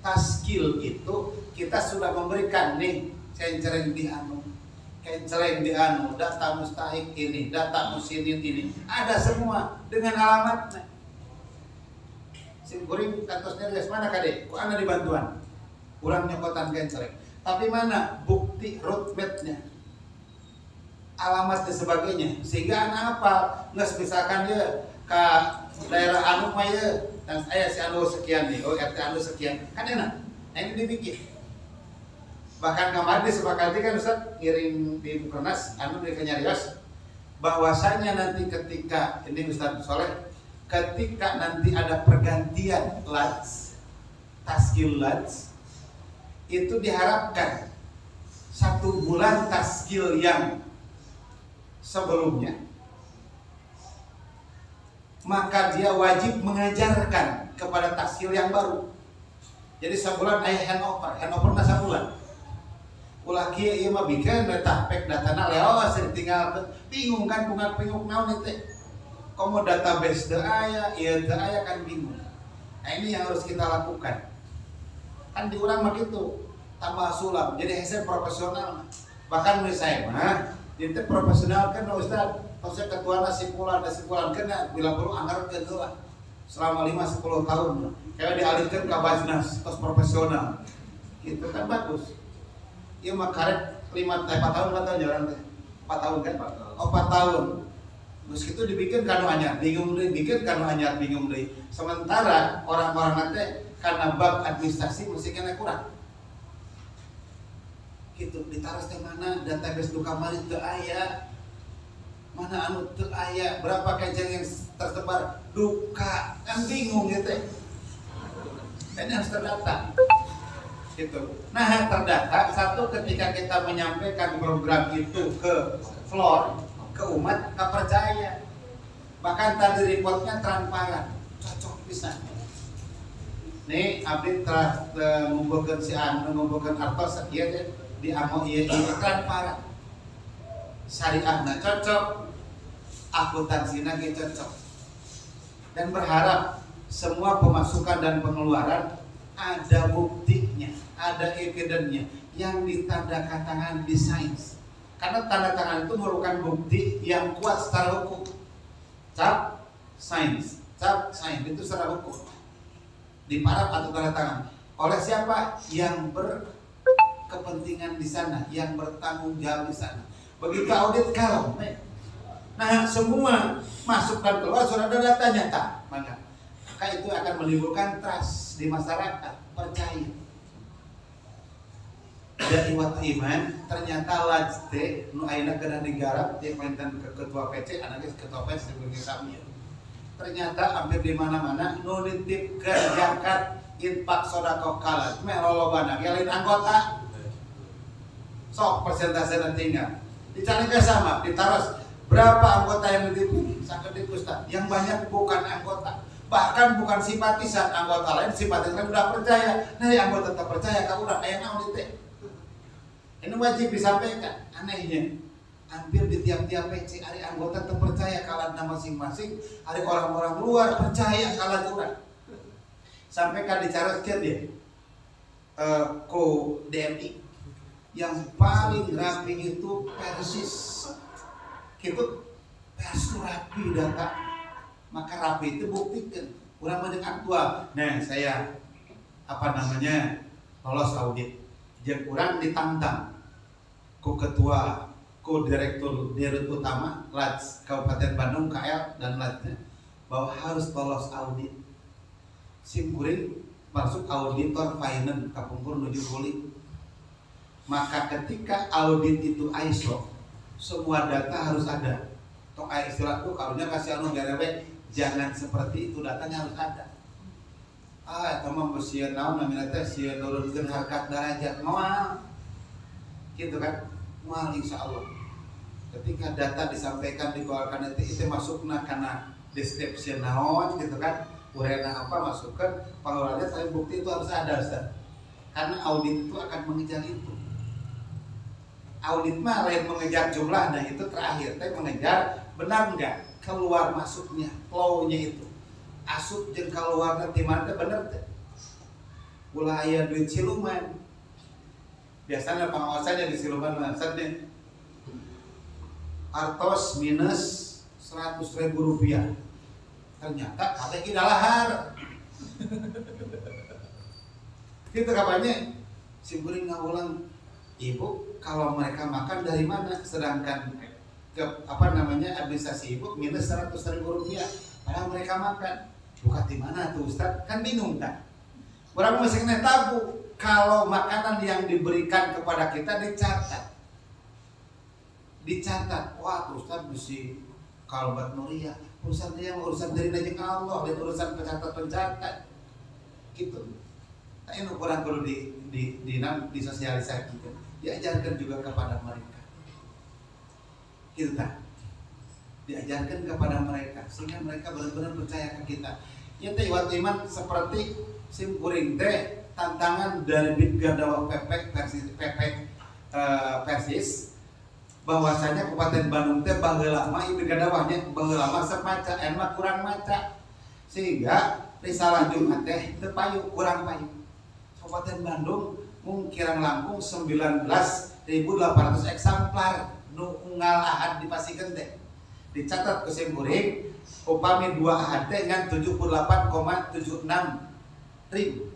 taskil itu kita sudah memberikan nih kencereng di anu data mustahik ini data musinin ini ada semua dengan alamatnya simkuring kantosnya guys mana kade ku ana di bantuan kurang nyokotan kencereng tapi mana bukti roadmapnya alamat dan sebagainya sehingga anak apa nggak misalkan dia ke daerah anu mah ya dan saya si anu sekian nih RT anu sekian kan enak nah ini dibikin bahkan kemarin disepakati kan Ustaz ngiring di Bukernas anu di Kenyarios bahwasanya nanti ketika ini Ustaz Soleh ketika nanti ada pergantian lats taskil lats itu diharapkan 1 bulan taskil yang sebelumnya maka dia wajib mengajarkan kepada taskil yang baru. Jadi sebulan aya handover na sabulan. Ulah kieu ieu mah bikeun eta pek datana leos tinggal bingung kan pungak-pinguk naon teh. Komo database teu aya, ieu teu aya kan bingung. Nah ini yang harus kita lakukan. Kan di urang mah kitu, tambah sulam jadi hese profesional. Bahkan menurut saya mah itu profesional kan Ustaz. Tosnya ketua simpulan kena bila perlu anggarkeun heula selama 5-10 tahun. Kayak dialihkan ke Basnas tos profesional. Itu kan bagus. Ieu mah karek 4 tahun jalan teh. 4 tahun kan? 4 tahun. Terus itu dibikin kanu anyar, bingung deui. Sementara orang-orang teh karena bab administrasi mesti kena kurang. Gitu ditaras teh mana database du kamari teu aya. Mana anu teu aya, berapa kenceng yang tersebar duka, kan bingung gitu. Ini harus terdata. Gitu. Nah, terdata satu ketika kita menyampaikan program itu ke floor, ke umat, ke percaya. Bahkan tadi reportnya transparan, cocok bisa. Nih, abdi telah mengumpulkan si anu, mengumpulkan artos sekian deh di amo ieu transparan. Syariahna cocok, akuntansinya cocok, dan berharap semua pemasukan dan pengeluaran ada buktinya, ada evidennya yang ditanda tangan di sains. Karena tanda tangan itu merupakan bukti yang kuat secara hukum. Cap sains itu secara hukum diparaf atau tanda tangan oleh siapa yang berkepentingan di sana, yang bertanggung jawab di sana. Begitu audit kalau, nah semua masuk dan keluar sudah ada datanya tak, maka itu akan menimbulkan trust di masyarakat, percaya. Dari waktu iman ternyata lajte nu ayeuna kedah digarap di pemerintahan ketua PC, anaknya ketua PC sebagai kami. Ternyata hampir di mana-mana nu nitipkeun zakat infak sedekah kalat meh lolobana galin anggota. Sok persentase tinggal. Dicari ke sama, ditaros Berapa anggota yang dipilih? Sakedik Ustaz. Yang banyak bukan anggota, bahkan bukan simpatisan. Anggota lain simpatisan udah percaya. Nah, anggota tak percaya kamu udah kayak naon itu. Ini wajib disampaikan. Anehnya, hampir di tiap-tiap PC ada anggota terpercaya kalangan masing-masing, ada orang-orang luar percaya kalangan orang. Sampaikan dicaraskan dia ko DMI yang paling rapi itu Persis. Gitu, Persis rapi data. Maka rapi itu buktikan kurang banyak aktual. Nah, saya lolos audit. Jeung kurang ditantang ku ketua, ku direktur dirut utama LADS Kabupaten Bandung KL dan LADS-nya bahwa harus lolos audit. Sim kuring masuk auditor finance kapungkur nuju kulit. Maka ketika audit itu ISO, semua data harus ada. Tok aya istilah tuh karunya kasih anu garewe, jangan seperti itu, datanya harus ada. Eta mah sieun naon namina teh sieun nurunkeun harkat derajat moal. Gitu kan? Moal insyaallah. Ketika data disampaikan dikeluarkan itu masukna kana description naon gitu kan? Urena apa masukkan pengeluarannya, tapi bukti itu harus ada Ustaz. Karena audit itu akan mengejar itu. Audit mah lain mengejar jumlah, nah itu terakhir, tapi mengejar benar enggak keluar masuknya, flow-nya itu. Asup jeung keluarna di mana bener teh. Ulah aya duit siluman. Biasanya pengawasannya di siluman maksudnya artos minus 100.000 rupiah. Ternyata kata kita lahar. Gitu kapannya simkuring ngaulang, ibu kalau mereka makan dari mana, sedangkan administrasi ibu minus 100.000 rupiah padahal mereka makan. Bukan di mana tuh Ustaz? Kan bingung kan? Orang masih kena tabu kalau makanan yang diberikan kepada kita dicatat. Wah tuh Ustaz bisi kalbat nuria. Urusan dia urusan dari najeng Allah dan urusan pencatat gitu. Nah, ini kurang perlu disosialisasikan, diajarkan juga kepada mereka. Gitu tak? Diajarkan kepada mereka sehingga mereka benar-benar percaya ke kita. Ya teh waktu iman seperti simkuring teh tantangan dari Bid Gardawa Persis bahwasanya Kabupaten Bandung teh baheula mah ieu gadawahnya baheula mah semaca emak kurang maca sehingga risalah Jumat teh teu payu kurang payu. Kabupaten Bandung mung kirang langkung 19.800 eksemplar nu unggal ahad dipasikeun teh. Dicatat ku simkuring upami 2 ahad teh ngan 78,76 ribu.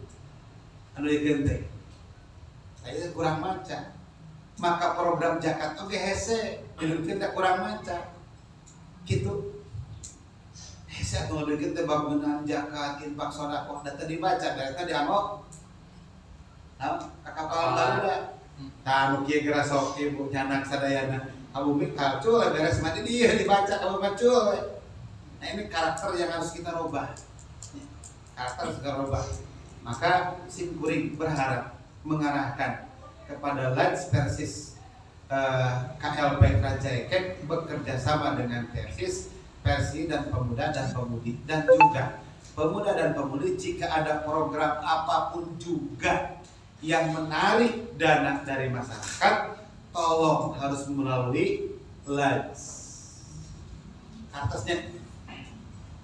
Anu dikeun teh. Saya kurang maca. Maka program zakat oke hese dikeun teh kurang maca. Gitu. Hese atuh dikeun teh bangunan zakat, infak, sedekah da teu dibaca berarti dianggo. Nah, kakak barudak. Tah nu kieu geura sok ibu nyanak sadayana. Abu mik kacul beres mati dia dibaca kamu kacul. Nah, ini karakter yang harus kita rubah. Karakter harus kita rubah. Maka simkuring berharap mengarahkan kepada LADS Persis KLP Ranca Ekek bekerja sama dengan Persis, Persi dan Pemuda dan Pemudi, dan juga pemuda dan pemudi jika ada program apapun juga yang menarik dana dari masyarakat, tolong harus melalui LADS. Atasnya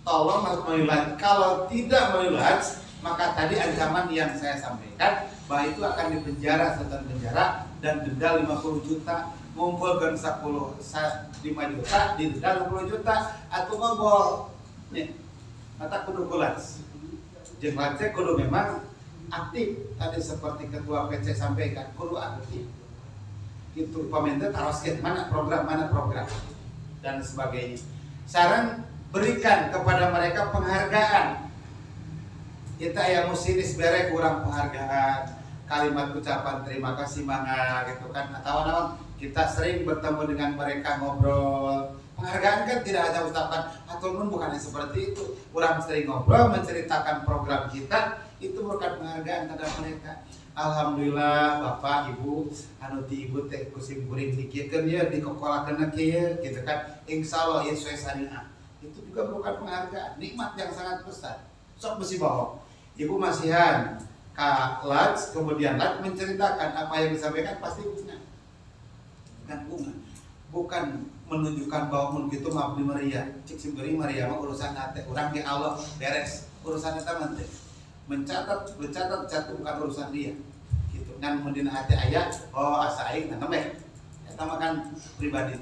tolong harus melalui LADS. Kalau tidak melalui LADS, maka tadi ancaman yang saya sampaikan bahwa itu akan dipenjara, setan penjara dan denda 50 juta, ngumpulkan 5 juta, didenda 60 juta atau ngobol. Nih, mata kudu kulas. Jeung LADS kudu memang aktif. Tadi seperti ketua PC sampaikan, kudu aktif. Gitu pemerintah taroskeun mana program dan sebagainya. Saran berikan kepada mereka penghargaan. Kita yang musinis bere kurang penghargaan, kalimat ucapan terima kasih mangga gitu kan, atau kita sering bertemu dengan mereka ngobrol. Penghargaan kan tidak hanya ucapan atau bukan seperti itu. Orang sering ngobrol menceritakan program kita itu merupakan penghargaan terhadap mereka. Alhamdulillah Bapak Ibu anu ti ibu teh kusim kuring dikiekeun ye dikokolakeun kieu gitu kan. Insyaallah ieu sesuai syariat. Itu juga merupakan penghargaan, nikmat yang sangat besar. Sok besi bohong. Ibu masihan ka Lats, kemudian Lats menceritakan apa yang disampaikan pasti bunga. Bukan bunga. Bukan menunjukkan bahwa mun kitu mah abdi Maria. Cik simbeuring Maria mah urusan hate urang ge Allah beres. Urusan eta mah teh. Mencatat bukan urusan dia gitu. Dan mendina hati ayah oh asa aing nah tembek eta mah kan pribadi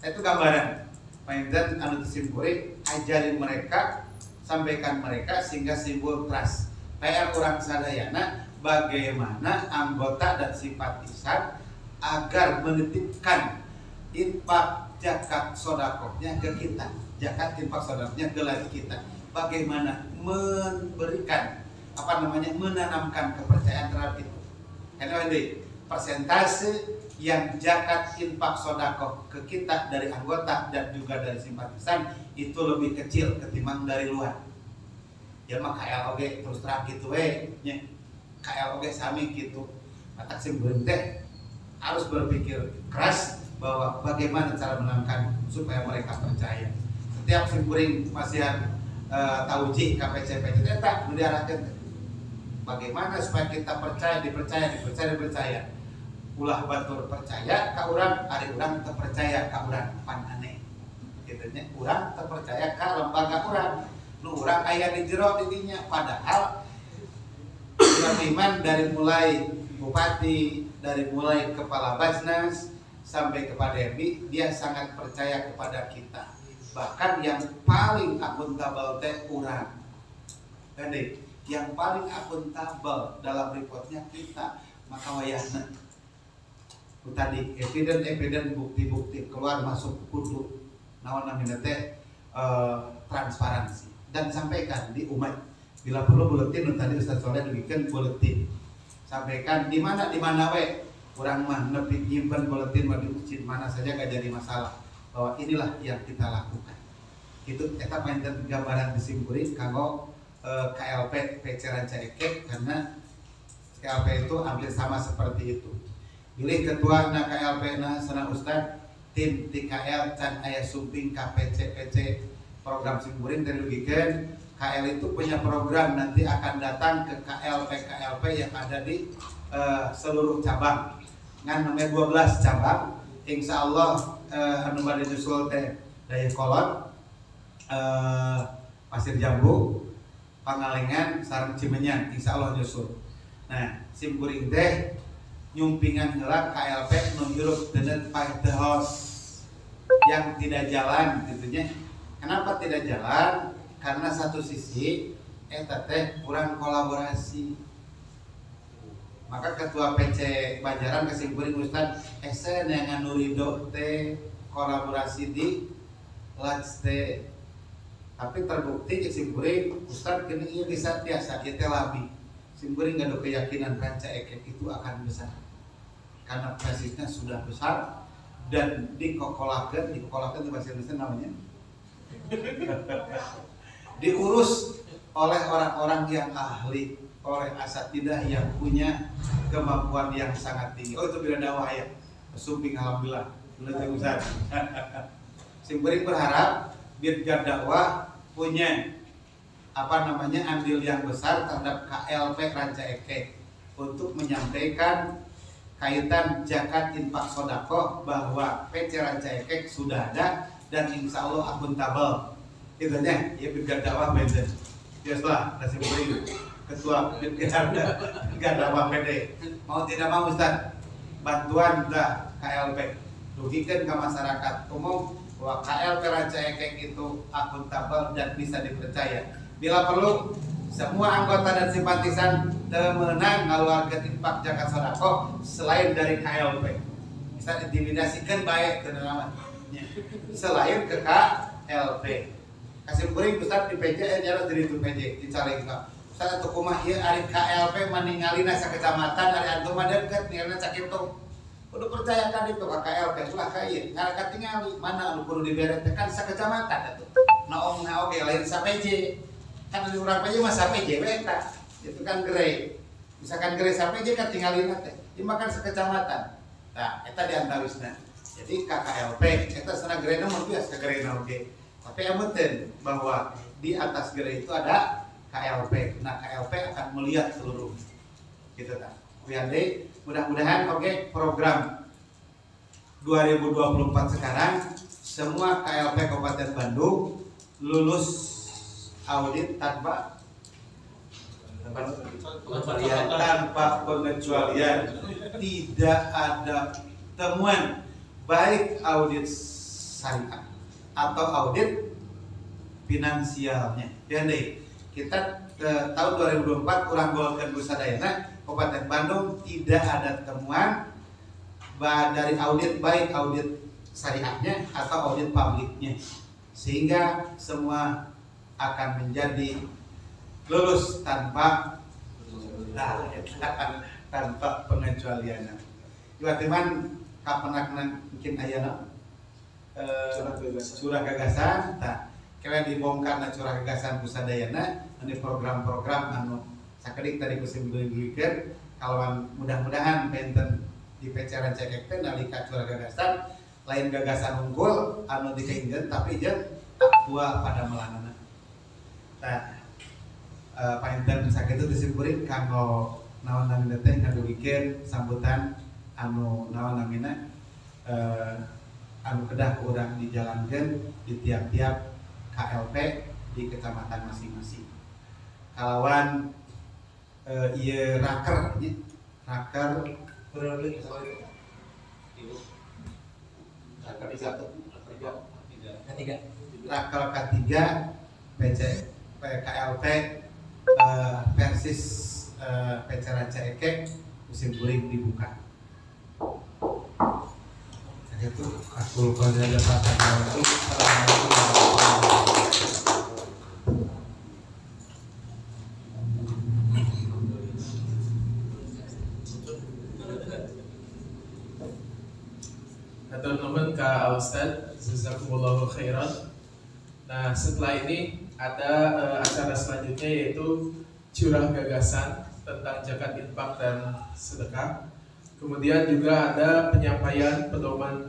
itu gambaran painten anu disimpulin ajarin mereka sampaikan mereka sehingga simbol trust PR orang sadayana bagaimana anggota dan simpatisan agar menitipkan infak zakat sedekahnya ke kita zakat infak sedekahnya ke kita bagaimana memberikan menanamkan kepercayaan terhadap itu. Karena ini persentase yang zakat infak sedekah ke kita dari anggota dan juga dari simpatisan itu lebih kecil ketimbang dari luar. Ya mah KL oge terus terang gitu we nya. KL oge sami gitu. Matak simbeun teh harus berpikir keras bahwa bagaimana cara menanamkan supaya mereka percaya. Setiap simpuring masihan tauji KPCP eta nu diarahkeun bagaimana supaya kita dipercaya ulah batur percaya ka urang ari urang teu percaya ka urang pan aneh kitu nya urang teu percaya ka lembaga urang nu urang aya di jero di dinya padahal iman dari mulai bupati dari mulai kepala Basnas sampai kepada MI dia sangat percaya kepada kita bahkan yang paling akuntabel teh urang gede yang paling akuntabel dalam reportnya kita maka wayahna tadi evidence bukti-bukti keluar masuk kudu naon namina teh transparansi dan sampaikan di umat bila perlu buletin tadi Ustaz Soleh bikin buletin sampaikan di mana we urang mah nepi nyimpen buletin di masjid mana saja gak jadi masalah bahwa inilah yang kita lakukan itu eta painten gambaran disimpulin kanggo KLP PC Ranca Ekek karena KLP itu hampir sama seperti itu. Pilih ketua na KLP na sana Ustad tim TKL can aya sumping KPC PC program simpuring dan rugikan KL itu punya program nanti akan datang ke KLP yang ada di seluruh cabang. Ngan namanya 12 cabang. Insya Allah anu bade nyusul teh Dayakolot, Pasir Jambu, Pangalengan, sareng Cimenyan, insya Allah nyusul. Nah, simkuring teh nyumpingan heula KLP nu hirup denet paeteos yang tidak jalan gitunya. Kenapa tidak jalan? Karena satu sisi eta teh kurang kolaborasi. Maka ketua PC Banjaran kesimpuling Ustad esen yang anu ridho teh kolaborasi di Lats teh. Tapi terbukti simpuring Ustad kini ieu bisa tiasa ieu teh labi. Simpuring gak ada keyakinan Ranca Ekek itu akan besar. Karena basisnya sudah besar dan dikokolakeun di bahasa Indonesia namanya diurus oleh orang-orang yang ahli, oleh asatidah yang punya kemampuan yang sangat tinggi. Oh itu bila dakwah ya, sumping alhamdulillah, sudah terusan. Simpuring berharap biar dakwah punya andil yang besar terhadap KLP Ranca Ekek untuk menyampaikan kaitan zakat infak sedekah bahwa PC Ranca Ekek sudah ada dan insya Allah akuntabel. Itu nya, ya biar dakwah bener. Biasalah nasi beri ketua biar dakwah PD. Mau tidak mau Ustaz, bantuan dah KLP rugikan ke masyarakat umum bahwa KLP Ranca Ekek itu akuntabel dan bisa dipercaya. Bila perlu semua anggota dan simpatisan temenang ngaluarkeun infak zakat sedekah selain dari KLP. Bisa intimidasikan baik tenan selain ke KLP. Kasih kuring Ustaz di PJ jalan dari itu PJ dicari ka. Ustaz atuh kumaha ieu ari KLP maningalina sakecamatan ari antum mah deukeut ninggalina sakitu. Kudu percayakan itu ka KLP ulah ka ieu. Ngarakat tingali mana anu kudu dibere teh kan sakecamatan atuh. Naong oge lain sa PJ. Kan di urang PJ mah sa PJ we eta. itu kan gerai. Misalkan gerai sampai dia kan tinggalin teh. Dia makan sekecamatan. Nah, eta di antawisna. Jadi KKLP eta sana gerai mah biasa ke gerai oge. Tapi amunten bahwa di atas gerai itu ada KLP. Nah, KLP akan melihat seluruh gitu kan. WAD mudah-mudahan oke program 2024 sekarang semua KLP Kabupaten Bandung lulus audit tanpa pengecualian, tidak ada temuan baik audit syariah atau audit finansialnya. Jadi kita tahun 2024 kurang golkan Busadayana Kabupaten Bandung tidak ada temuan dari audit baik audit syariahnya atau audit publiknya, sehingga semua akan menjadi lulus tanpa pengecualian. Iwatiman kapanakna mungkin ayana curah gagasan, tak kalian dibongkar curah gagasan Busadayana, ini program-program anu sakedik tadi kusim duluikeun kalawan mudah-mudahan penten di peceran cekek teh nalika curah gagasan lain gagasan unggul anu dikeingkeun tapi jeung buah pada melanana. Nah, painten sakitu disimpulin kanggo naon namina teh ngadugikeun sambutan anu naon namina anu kedah urang dijalankeun di tiap-tiap KLP di kecamatan masing-masing. Kalawan ieu raker raker ketiga PC KLP Persis PC Ranca Ekek musim guling dibuka. Itu aku pada dapat untuk Assalamualaikum warahmatullahi wabarakatuh. Hatur nuhun ka Ustaz, jazakumullahu khairan. Nah, setelah ini ada acara selanjutnya yaitu curah gagasan tentang zakat infak dan sedekah. Kemudian juga ada penyampaian pedoman